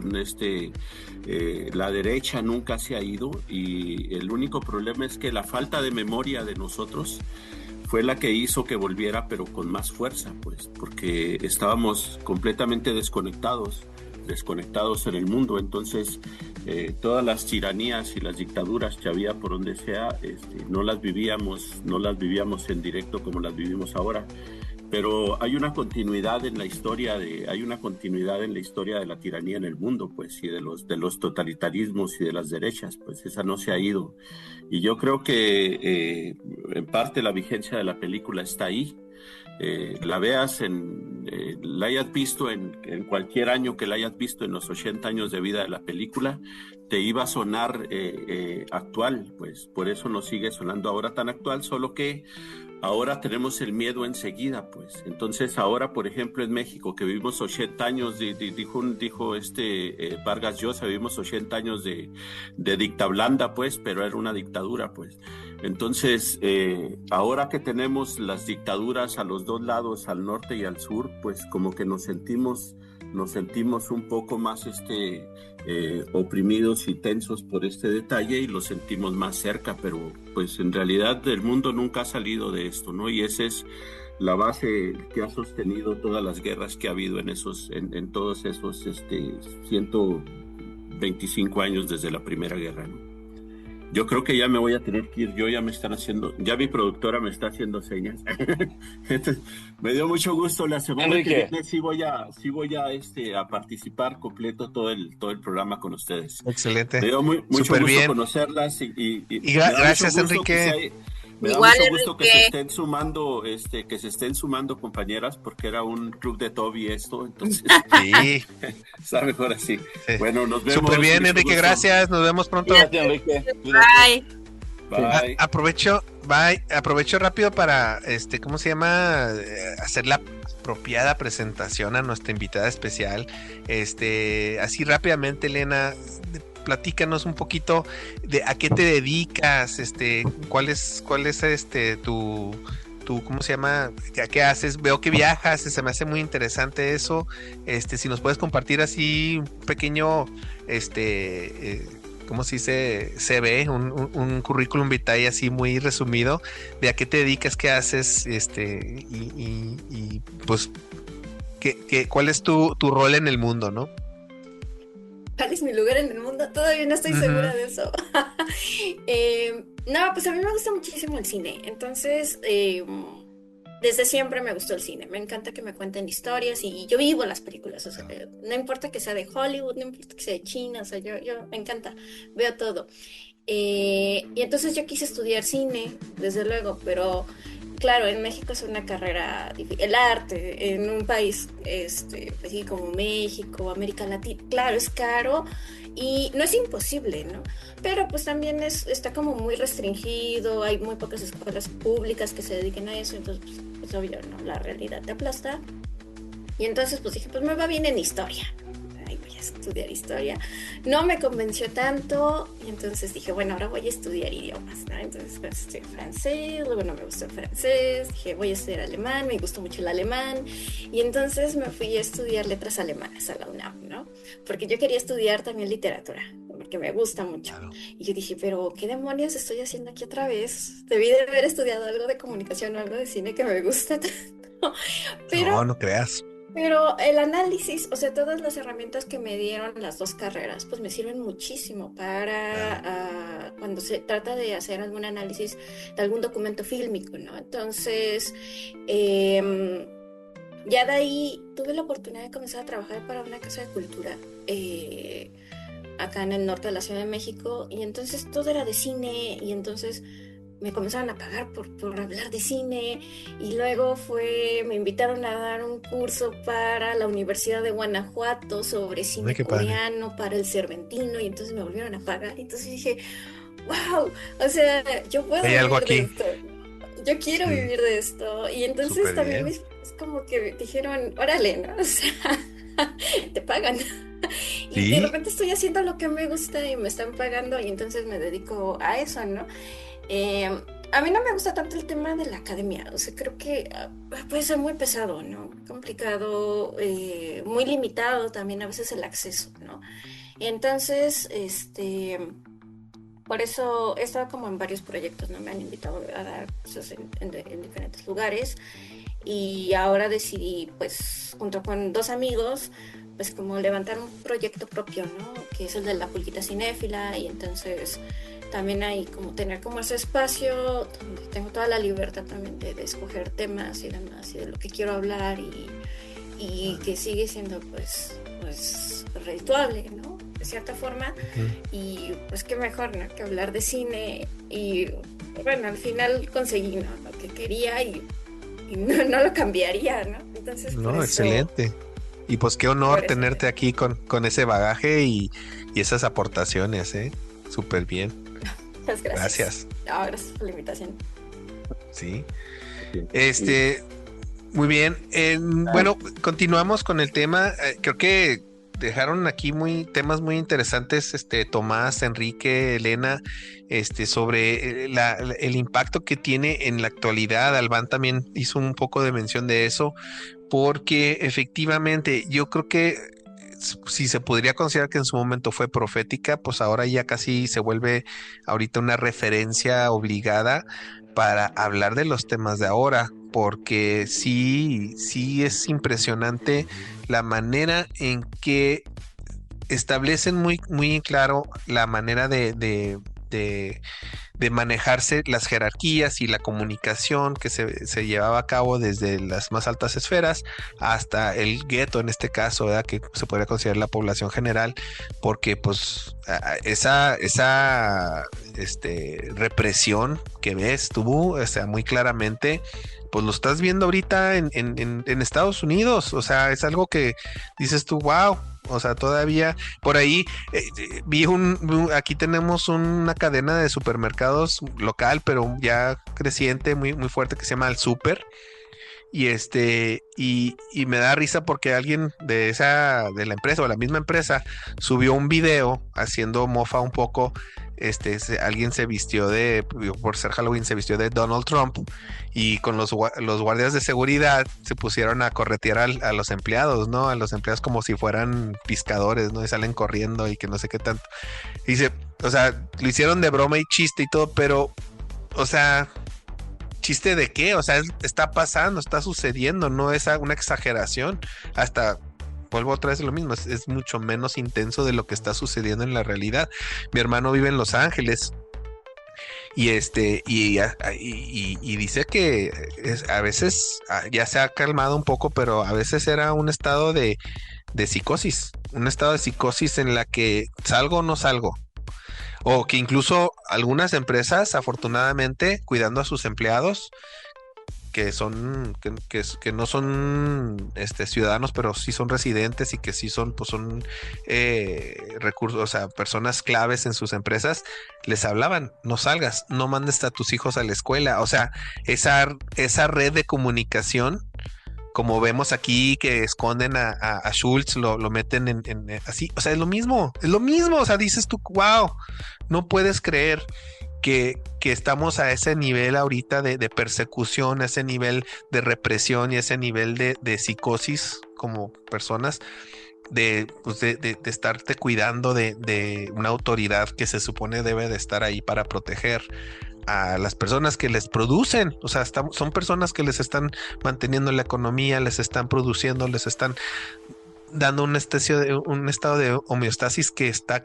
la derecha nunca se ha ido y el único problema es que la falta de memoria de nosotros fue la que hizo que volviera, pero con más fuerza, pues, porque estábamos completamente desconectados en el mundo. Entonces todas las tiranías y las dictaduras que había por donde sea, no las vivíamos en directo como las vivimos ahora. Pero hay una continuidad en la historia de la tiranía en el mundo, pues, y de los totalitarismos y de las derechas, pues esa no se ha ido. Y yo creo que en parte la vigencia de la película está ahí. La veas la hayas visto en cualquier año que la hayas visto en los 80 años de vida de la película, te iba a sonar actual, pues por eso nos sigue sonando ahora tan actual, solo que ahora tenemos el miedo enseguida, pues. Entonces ahora, por ejemplo, en México, que vivimos 80 años, dijo Vargas Llosa, vivimos 80 años de dicta blanda, pues, pero era una dictadura, pues. Entonces, ahora que tenemos las dictaduras a los dos lados, al norte y al sur, pues como que nos sentimos un poco más oprimidos y tensos por este detalle y lo sentimos más cerca, pero pues en realidad el mundo nunca ha salido de esto, ¿no? Y esa es la base que ha sostenido todas las guerras que ha habido en todos esos 125 años desde la Primera Guerra, ¿no? Yo creo que ya me voy a tener que ir. Ya mi productora me está haciendo señas. Me dio mucho gusto. La semana que viene sí voy a participar completo todo el programa con ustedes. Excelente. Me dio mucho gusto conocerlas y gracias, Enrique. Me da mucho gusto que se estén sumando compañeras, porque era un club de Toby esto, entonces sí. Está mejor así. Sí. Bueno, nos vemos. Súper bien, Enrique, gusto. Gracias, nos vemos pronto. Cuídate, Enrique. Bye. Bye. Aprovecho rápido para, ¿cómo se llama? Hacer la apropiada presentación a nuestra invitada especial. Así rápidamente, Elena, platícanos un poquito de a qué te dedicas, cuál es tu ¿cómo se llama? ¿Qué haces? Veo que viajas, se me hace muy interesante eso. Si nos puedes compartir así un pequeño, ¿cómo se dice? CV, un currículum vitae así muy resumido de a qué te dedicas, qué haces, y pues, ¿cuál es tu rol en el mundo, ¿no? ¿Cuál es mi lugar en el mundo? Todavía no estoy segura de eso. No, pues a mí me gusta muchísimo el cine. Entonces, desde siempre me gustó el cine. Me encanta que me cuenten historias y yo vivo las películas. O sea, no importa que sea de Hollywood, no importa que sea de China, o sea, yo me encanta, veo todo. Y entonces yo quise estudiar cine, desde luego, pero claro, en México es una carrera difícil. El arte en un país pues sí, como México, América Latina, claro, es caro y no es imposible, ¿no? Pero pues también está como muy restringido, hay muy pocas escuelas públicas que se dediquen a eso, entonces pues obvio, ¿no? La realidad te aplasta. Y entonces pues dije, pues me va bien en historia. Ay, voy a estudiar historia. No me convenció tanto y entonces dije, bueno, ahora voy a estudiar idiomas, ¿no? Entonces pues, estudié francés, luego no me gustó el francés, dije, voy a estudiar alemán, me gustó mucho el alemán y entonces me fui a estudiar letras alemanas a la UNAM, ¿no? Porque yo quería estudiar también literatura, porque me gusta mucho. Claro. Y yo dije, pero ¿qué demonios estoy haciendo aquí otra vez? Debí de haber estudiado algo de comunicación o algo de cine que me gusta tanto. Pero, no creas. Pero el análisis, o sea, todas las herramientas que me dieron las dos carreras, pues me sirven muchísimo para cuando se trata de hacer algún análisis de algún documento fílmico, ¿no? Entonces, ya de ahí tuve la oportunidad de comenzar a trabajar para una casa de cultura acá en el norte de la Ciudad de México, y entonces todo era de cine, y entonces me comenzaron a pagar por hablar de cine, y luego me invitaron a dar un curso para la Universidad de Guanajuato sobre cine coreano para el Cervantino, y entonces me volvieron a pagar, y entonces dije, wow, o sea, yo puedo vivir algo aquí de esto, yo quiero vivir de esto, y entonces Super también es como que dijeron, órale, ¿no? O sea, te pagan. Y ¿sí? De repente estoy haciendo lo que me gusta y me están pagando y entonces me dedico a eso, ¿no? A mí no me gusta tanto el tema de la academia, o sea, creo que puede ser muy pesado, ¿no? Complicado, muy limitado también a veces el acceso, ¿no? Entonces, por eso he estado como en varios proyectos, ¿no? Me han invitado a dar cosas en diferentes lugares y ahora decidí, pues, junto con dos amigos, pues como levantar un proyecto propio, ¿no? Que es el de la Pulquita Cinéfila, y entonces también hay como tener como ese espacio donde tengo toda la libertad también de escoger temas y demás y de lo que quiero hablar y que sigue siendo pues redituable, ¿no? De cierta forma. Y pues qué mejor, ¿no? Que hablar de cine y bueno, al final conseguí, ¿no? Lo que quería y no lo cambiaría, ¿no? Entonces, no, excelente. Y pues qué honor tenerte aquí con ese bagaje y esas aportaciones, súper bien. Muchas gracias. Gracias por la invitación. Sí. Muy bien. Bueno, continuamos con el tema. Creo que dejaron aquí temas muy interesantes, Tomás, Enrique, Elena, sobre el impacto que tiene en la actualidad. Albán también hizo un poco de mención de eso, porque efectivamente yo creo que si se podría considerar que en su momento fue profética, pues ahora ya casi se vuelve ahorita una referencia obligada para hablar de los temas de ahora, porque sí es impresionante la manera en que establecen muy, muy claro la manera de manejarse las jerarquías y la comunicación que se llevaba a cabo desde las más altas esferas hasta el gueto, en este caso, ¿verdad? Que se podría considerar la población general, porque pues esa represión que ves tú, o sea, muy claramente, pues lo estás viendo ahorita en Estados Unidos, o sea, es algo que dices tú, wow. O sea, todavía por ahí vi aquí tenemos una cadena de supermercados local, pero ya creciente, muy, muy fuerte, que se llama El Super. Y y me da risa porque alguien de la empresa o la misma empresa subió un video haciendo mofa un poco alguien se vistió por ser Halloween, se vistió de Donald Trump y con los guardias de seguridad se pusieron a corretear a los empleados, ¿no? A los empleados como si fueran pescadores, ¿no? Y salen corriendo y que no sé qué tanto. Y dice, o sea, lo hicieron de broma y chiste y todo, pero, o sea, ¿chiste de qué? O sea, está pasando, está sucediendo, no es una exageración. Hasta vuelvo otra vez a lo mismo, es mucho menos intenso de lo que está sucediendo en la realidad. Mi hermano vive en Los Ángeles y y dice que a veces ya se ha calmado un poco, pero a veces era un estado de psicosis, un estado de psicosis en la que salgo o no salgo. O que incluso algunas empresas, afortunadamente, cuidando a sus empleados, que no son ciudadanos, pero sí son residentes y que sí son, pues son recursos, o sea, personas claves en sus empresas, les hablaban, no salgas, no mandes a tus hijos a la escuela. O sea, esa red de comunicación, como vemos aquí que esconden a Schultz, lo meten en así, o sea, es lo mismo, o sea, dices tú, wow, no puedes creer que estamos a ese nivel ahorita de persecución, a ese nivel de represión y a ese nivel de psicosis como personas, pues de estarte cuidando de una autoridad que se supone debe de estar ahí para proteger a las personas que les producen. O sea, son personas que les están manteniendo la economía, les están produciendo, les están dando un estado de homeostasis que está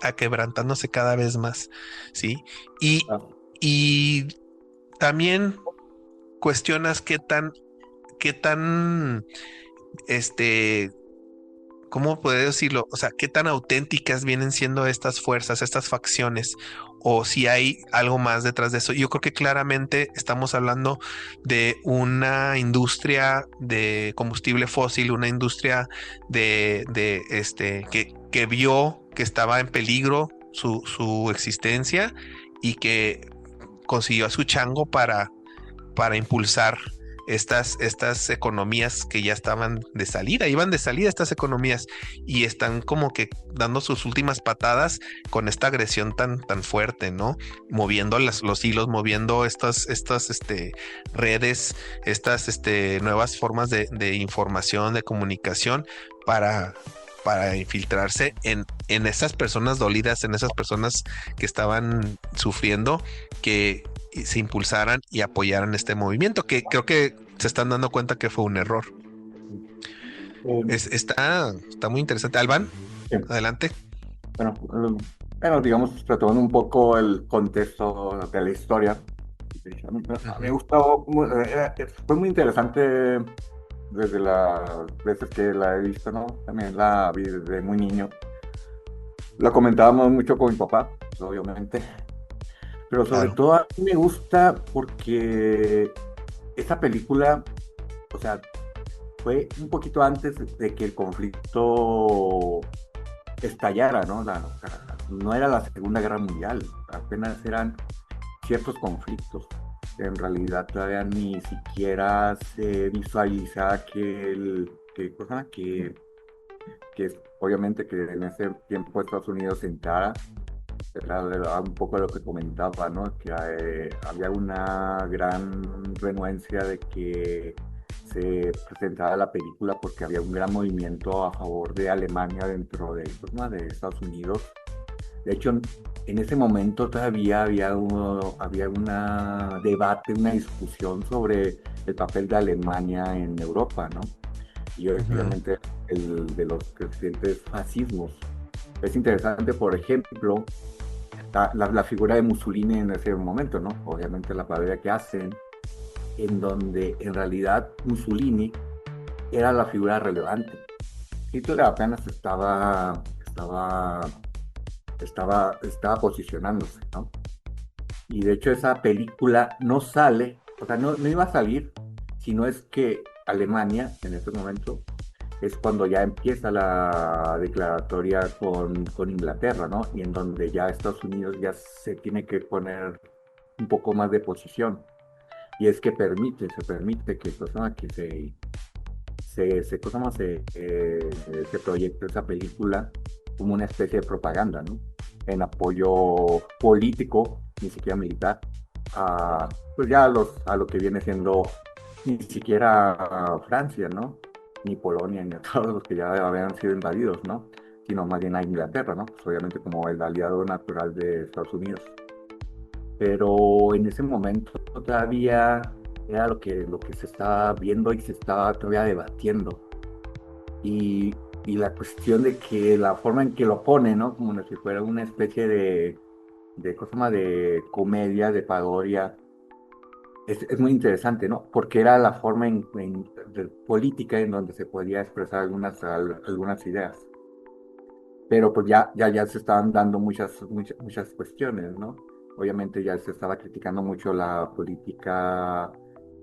aquebrantándose cada vez más, ¿sí? Y también cuestionas qué tan, ¿cómo puedo decirlo? O sea, qué tan auténticas vienen siendo estas fuerzas, estas facciones, o si hay algo más detrás de eso. Yo creo que claramente estamos hablando de una industria de combustible fósil, una industria que vio que estaba en peligro su existencia y que consiguió a su chango para impulsar estas economías que ya estaban de salida, iban de salida estas economías y están como que dando sus últimas patadas con esta agresión tan fuerte, ¿no? Moviendo los hilos, moviendo estas redes, estas nuevas formas de información, de comunicación para infiltrarse en esas personas dolidas, en esas personas que estaban sufriendo, que se impulsaran y apoyaran este movimiento, que creo que se están dando cuenta que fue un error. Está muy interesante. Alban, sí. Adelante. Bueno, digamos, retomando un poco el contexto de la historia, me gustó, fue muy interesante desde las veces que la he visto, ¿no? También la vi desde muy niño. La comentábamos mucho con mi papá, obviamente. Pero sobre todo a mí me gusta porque esa película, o sea, fue un poquito antes de que el conflicto estallara, ¿no? No era la Segunda Guerra Mundial, apenas eran ciertos conflictos. En realidad todavía ni siquiera se visualizaba que obviamente que en ese tiempo Estados Unidos entrara. Era un poco lo que comentaba, ¿no? Que había una gran renuencia de que se presentara la película porque había un gran movimiento a favor de Alemania dentro de Estados Unidos. De hecho, en ese momento todavía había un debate, una discusión sobre el papel de Alemania en Europa, ¿no? Y obviamente el de los crecientes fascismos. Es interesante, por ejemplo, la figura de Mussolini en ese momento, ¿no? Obviamente la parodia que hacen, en donde en realidad Mussolini era la figura relevante. Hitler apenas estaba posicionándose, ¿no? Y de hecho esa película no sale, o sea, no iba a salir, sino es que Alemania en ese momento es cuando ya empieza la declaratoria con Inglaterra, ¿no? Y en donde ya Estados Unidos ya se tiene que poner un poco más de posición. Y es que se permite que se proyecte esa película como una especie de propaganda, ¿no? en apoyo político, ni siquiera militar, pues ya a lo que viene siendo ni siquiera Francia, ¿no? Ni Polonia, ni a todos los que ya habían sido invadidos, ¿no? Sino más bien a Inglaterra, ¿no? Pues obviamente como el aliado natural de Estados Unidos. Pero en ese momento todavía era lo que se estaba viendo y se estaba todavía debatiendo. Y la cuestión de que la forma en que lo pone, ¿no? Como si fuera una especie de cosa más de comedia, de parodia, es muy interesante, ¿no? Porque era la forma de política en donde se podía expresar algunas ideas. Pero pues ya se estaban dando muchas cuestiones, ¿no? Obviamente ya se estaba criticando mucho la política,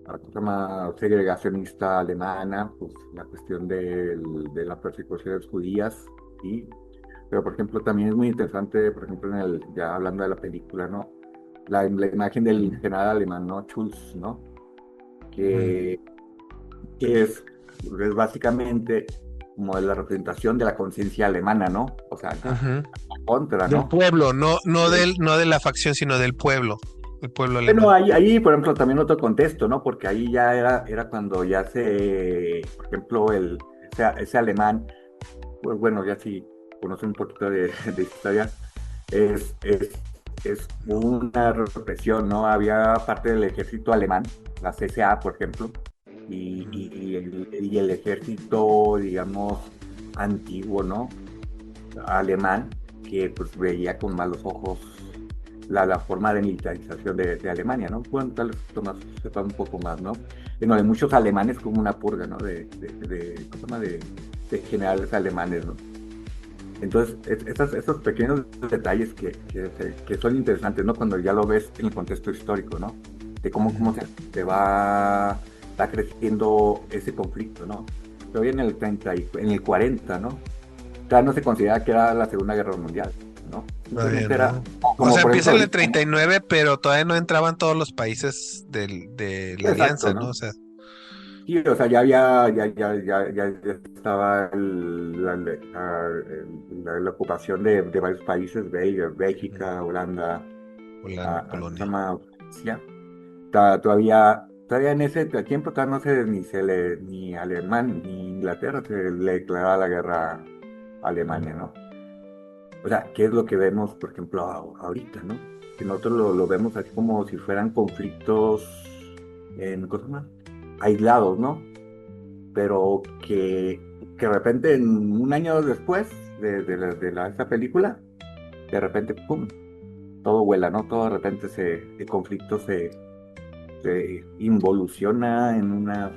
¿cómo se llama? Segregacionista alemana, pues la cuestión de la persecución de las judías, ¿sí? Pero por ejemplo también es muy interesante, por ejemplo, ya hablando de la película, ¿no? La imagen del general alemán, ¿no? Schulz, ¿no? Que, que es básicamente como la representación de la conciencia alemana, ¿no? O sea, la contra, del ¿no? pueblo, no de la facción, sino del pueblo, el pueblo alemán. Bueno, ahí, por ejemplo, también otro contexto, ¿no? Porque ahí ya era cuando ya por ejemplo, ese alemán, pues bueno, ya si conocen un poquito de historia, es una represión, ¿no? Había parte del ejército alemán, la CSA, por ejemplo, y el ejército, digamos, antiguo, ¿no? Alemán, que pues veía con malos ojos la forma de militarización de Alemania, ¿no? Bueno, tal vez Tomás sepa un poco más, ¿no? Bueno, de muchos alemanes como una purga, ¿no? ¿Cómo se llama? De generales alemanes, ¿no? Entonces, esos pequeños detalles que son interesantes, ¿no? Cuando ya lo ves en el contexto histórico, ¿no? De cómo se va creciendo ese conflicto, ¿no? Pero hoy en el 30 en el 40, ¿no? Ya no se considera que era la Segunda Guerra Mundial, ¿no? Todavía Era, no. como O sea, por empieza en ejemplo, el 39, pero todavía no entraban todos los países de la exacto, alianza, ¿no? ¿no? O sea, Sí, o sea, ya estaba la ocupación de varios países, Bélgica, Holanda, Holanda, ¿cómo se Polonia. llama? Francia. Todavía en ese tiempo todavía no ni alemán ni Inglaterra se le declaraba la guerra a Alemania, ¿no? O sea, ¿qué es lo que vemos, por ejemplo, ahorita, ¿no? Que nosotros lo vemos así como si fueran conflictos en cosas más aislados, ¿no? Pero que de repente, en un año después esta película, de repente, ¡pum! Todo vuela, ¿no? Todo de repente el conflicto se involuciona en una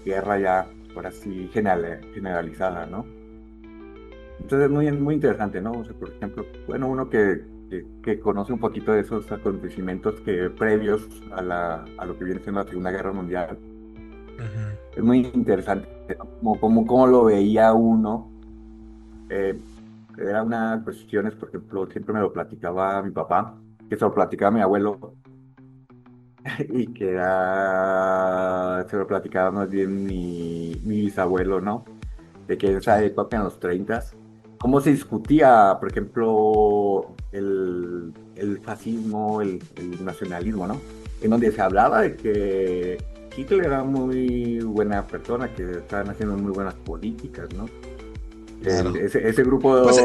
guerra ya, por así, generalizada, ¿no? Entonces es muy, muy interesante, ¿no? O sea, por ejemplo, bueno, uno que conoce un poquito de esos acontecimientos previos a lo que viene siendo la Segunda Guerra Mundial, es muy interesante, ¿no? Como lo veía uno. Era una cuestiones, por ejemplo, siempre me lo platicaba mi papá, que se lo platicaba mi abuelo, y se lo platicaba más bien mi bisabuelo, ¿no? De que en esa época, en los 30, cómo se discutía, por ejemplo, el fascismo, el nacionalismo, ¿no? En donde se hablaba de que Hitler era muy buena persona, que estaban haciendo muy buenas políticas, ¿no? Claro. Ese grupo Pues, de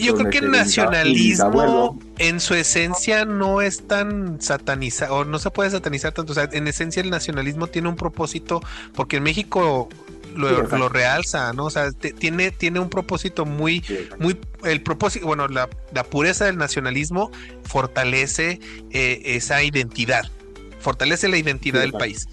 yo creo que el mi bisabuelo, nacionalismo en su esencia no es tan satanizado, o no se puede satanizar tanto. O sea, en esencia el nacionalismo tiene un propósito, porque en México lo realza, ¿no? O sea, tiene un propósito muy, el propósito, bueno, la pureza del nacionalismo fortalece esa identidad, fortalece la identidad del país,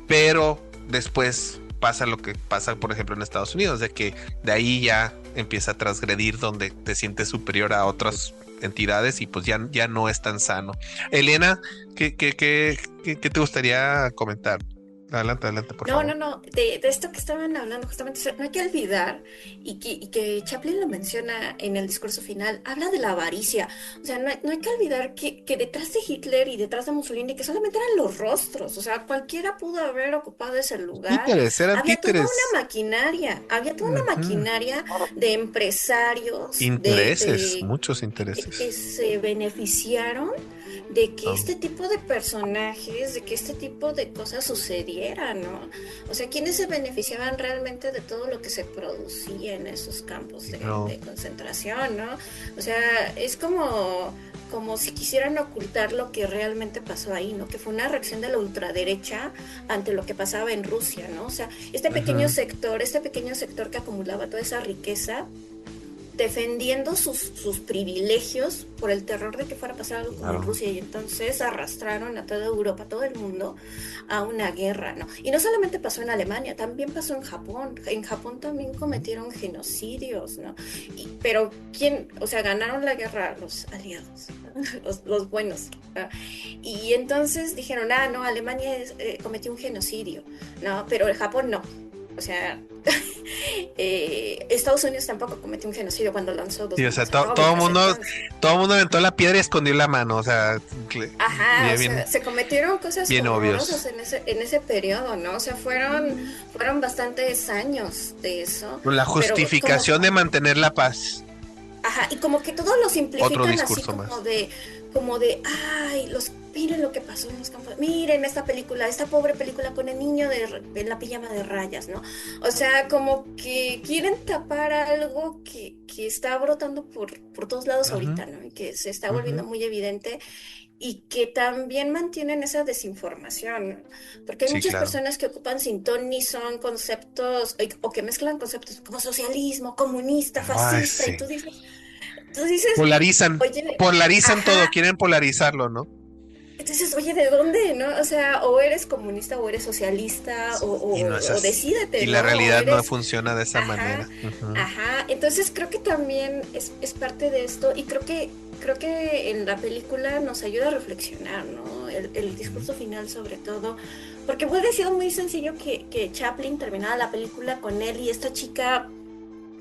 pero después pasa lo que pasa, por ejemplo, en Estados Unidos, de que de ahí ya empieza a transgredir donde te sientes superior a otras entidades y pues ya no es tan sano. Elena, ¿qué te gustaría comentar? Adelante, por No, favor. no, no, de esto que estaban hablando justamente, o sea, no hay que olvidar, y que Chaplin lo menciona en el discurso final, habla de la avaricia, o sea, no hay que olvidar que detrás de Hitler y detrás de Mussolini, que solamente eran los rostros, o sea, cualquiera pudo haber ocupado ese lugar, Títeres, eran títeres. había toda una Ujú. maquinaria de empresarios, Intereses, muchos intereses. que se beneficiaron de que Um, este tipo de personajes, de que este tipo de cosas sucedieran, ¿no? O sea, ¿quiénes se beneficiaban realmente de todo lo que se producía en esos campos no, de concentración, ¿no? O sea, es como si quisieran ocultar lo que realmente pasó ahí, ¿no? Que fue una reacción de la ultraderecha ante lo que pasaba en Rusia, ¿no? O sea, ujú, este pequeño sector que acumulaba toda esa riqueza, defendiendo sus privilegios por el terror de que fuera a pasar algo como en claro. Rusia, y entonces arrastraron a toda Europa, a todo el mundo, a una guerra, ¿no? Y no solamente pasó en Alemania, también pasó en Japón también cometieron genocidios, ¿no? Pero ¿quién? O sea, ganaron la guerra los aliados, los buenos, ¿no? Y entonces dijeron, no, Alemania cometió un genocidio, ¿no? Pero el Japón no. O sea, Estados Unidos tampoco cometió un genocidio cuando lanzó dos Sí, o sea, bombas atómicas, entonces, todo el mundo aventó la piedra y escondió la mano, o sea, ajá, o bien, sea, bien, se cometieron cosas bien horrorosas obvios. en ese periodo, ¿no? O sea, fueron bastantes años de eso, La pero justificación de mantener la paz. ajá, y como que todos lo Otro simplifican así discurso más. ay, miren lo que pasó en los campos, miren esta pobre película con el niño en la pijama de rayas, ¿no? O sea, como que quieren tapar algo que está brotando por todos lados Ujú, ahorita, ¿no? Y que se está ujú. volviendo muy evidente y que también mantienen esa desinformación, ¿no? Porque hay Sí, muchas claro. personas que ocupan sin ton ni son conceptos o que mezclan conceptos como socialismo, comunista, Ay, fascista, y sí. tú dices, Polarizan, oye, polarizan todo, ajá, quieren polarizarlo, ¿no? entonces, oye, ¿de dónde, no? O sea, o eres comunista o eres socialista, Y no es o así. decídete, Y la ¿no? O realidad no eres, funciona de esa ajá, manera. Ujú, ajá. Entonces creo que también es parte de esto, y creo que en la película nos ayuda a reflexionar, ¿no? El ujú. discurso final sobre todo, porque hubiera sido muy sencillo que Chaplin terminara la película con él y esta chica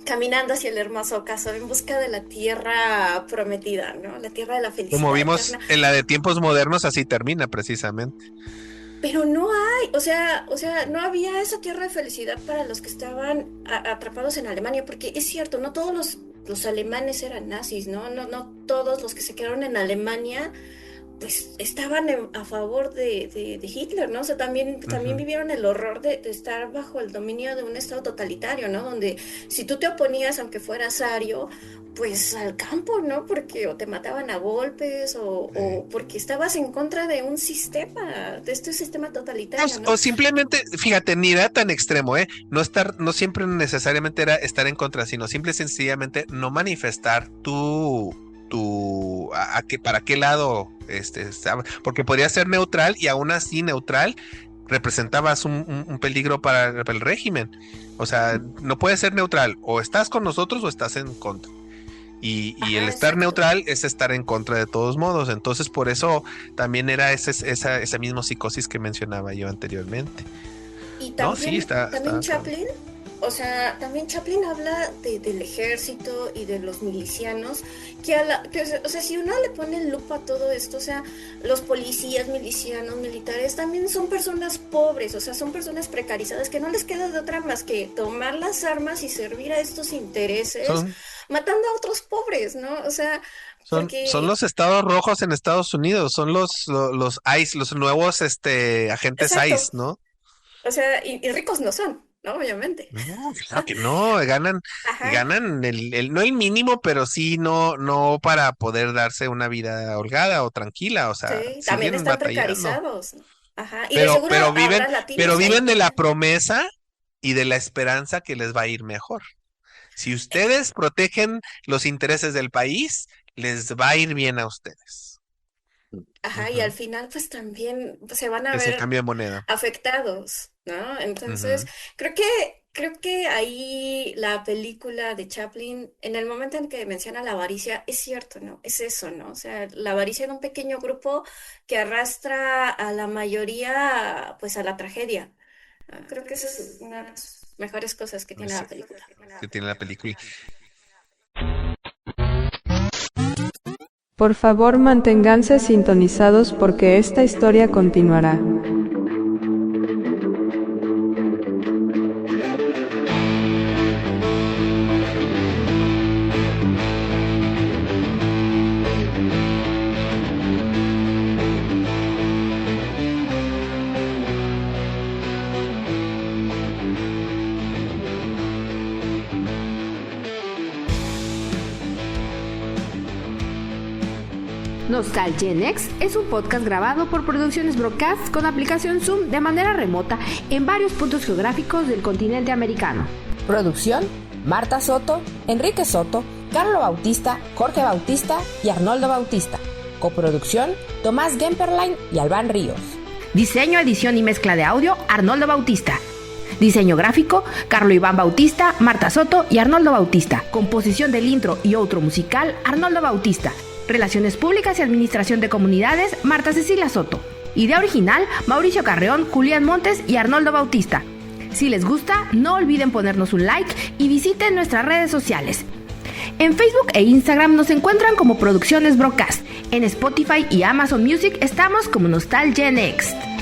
caminando hacia el hermoso ocaso en busca de la tierra prometida, ¿no? La tierra de la Como felicidad vimos eterna. en la de tiempos modernos, así termina precisamente. Pero no hay, o sea, no había esa tierra de felicidad para los que estaban atrapados en Alemania, porque es cierto, no todos los alemanes eran nazis, ¿no? No todos los que se quedaron en Alemania pues estaban a favor de Hitler, ¿no? O sea, también Ujú. vivieron el horror de estar bajo el dominio de un estado totalitario, ¿no? Donde si tú te oponías, aunque fueras ario, pues al campo, ¿no? Porque o te mataban a golpes o porque estabas en contra de un sistema, de este sistema totalitario, ¿no? O simplemente, fíjate, ni era tan extremo, ¿eh? No estar, no siempre necesariamente era estar en contra, sino simple y sencillamente no manifestar para qué lado estaba, porque podría ser neutral y aún así neutral representabas un peligro para el régimen. O sea, no puedes ser neutral, o estás con nosotros o estás en contra. Y el Ajá, estar exacto. neutral es estar en contra de todos modos. Entonces, por eso también era esa misma psicosis que mencionaba yo anteriormente. Y No, sí, también cabrón. Chaplin, o sea, también Chaplin habla del ejército y de los milicianos, o sea, si uno le pone lupa a todo esto, o sea, los policías, milicianos, militares, también son personas pobres, o sea, son personas precarizadas que no les queda de otra más que tomar las armas y servir a estos intereses, Son, matando a otros pobres, ¿no? O sea, son porque, los estados rojos en Estados Unidos, son los ICE, los nuevos agentes ICE, exacto, ¿no? o sea, y ricos no son, ¿no? Obviamente. No, claro que no, ganan, Ajá. ganan no el mínimo, pero sí no para poder darse una vida holgada o tranquila, o sea, Sí, también siguen están batallando. precarizados, ¿no? Ajá, y de Pero, seguro pero viven, habrá pero latinos ahí viven de la también. promesa y de la esperanza que les va a ir mejor. Si Ex- ustedes protegen los intereses del país, les va a ir bien a ustedes. Ajá, y al Ujú. final pues también pues, se van a Es el ver cambio de moneda. afectados, ¿no? Entonces, Ujú. creo que Creo que ahí la película de Chaplin, en el momento en que menciona la avaricia, es cierto, ¿no? Es eso, ¿no? O sea, la avaricia de un pequeño grupo que arrastra a la mayoría, pues, a la tragedia. Creo que esa es una de las mejores cosas que tiene la película. Que tiene la película. Por favor, manténganse sintonizados porque esta historia continuará. Nostalgenex es un podcast grabado por Producciones Broadcast con aplicación Zoom de manera remota en varios puntos geográficos del continente americano. Producción: Marta Soto, Enrique Soto, Carlo Bautista, Jorge Bautista y Arnoldo Bautista. Coproducción: Tomás Gemperlein y Albán Ríos. Diseño, edición y mezcla de audio: Arnoldo Bautista. Diseño gráfico: Carlo Iván Bautista, Marta Soto y Arnoldo Bautista. Composición del intro y outro musical: Arnoldo Bautista. Relaciones Públicas y Administración de Comunidades: Marta Cecilia Soto. Idea original: Mauricio Carreón, Julián Montes y Arnoldo Bautista. Si les gusta, no olviden ponernos un like y visiten nuestras redes sociales. En Facebook e Instagram nos encuentran como Producciones Broadcast. En Spotify y Amazon Music estamos como Nostalgenext.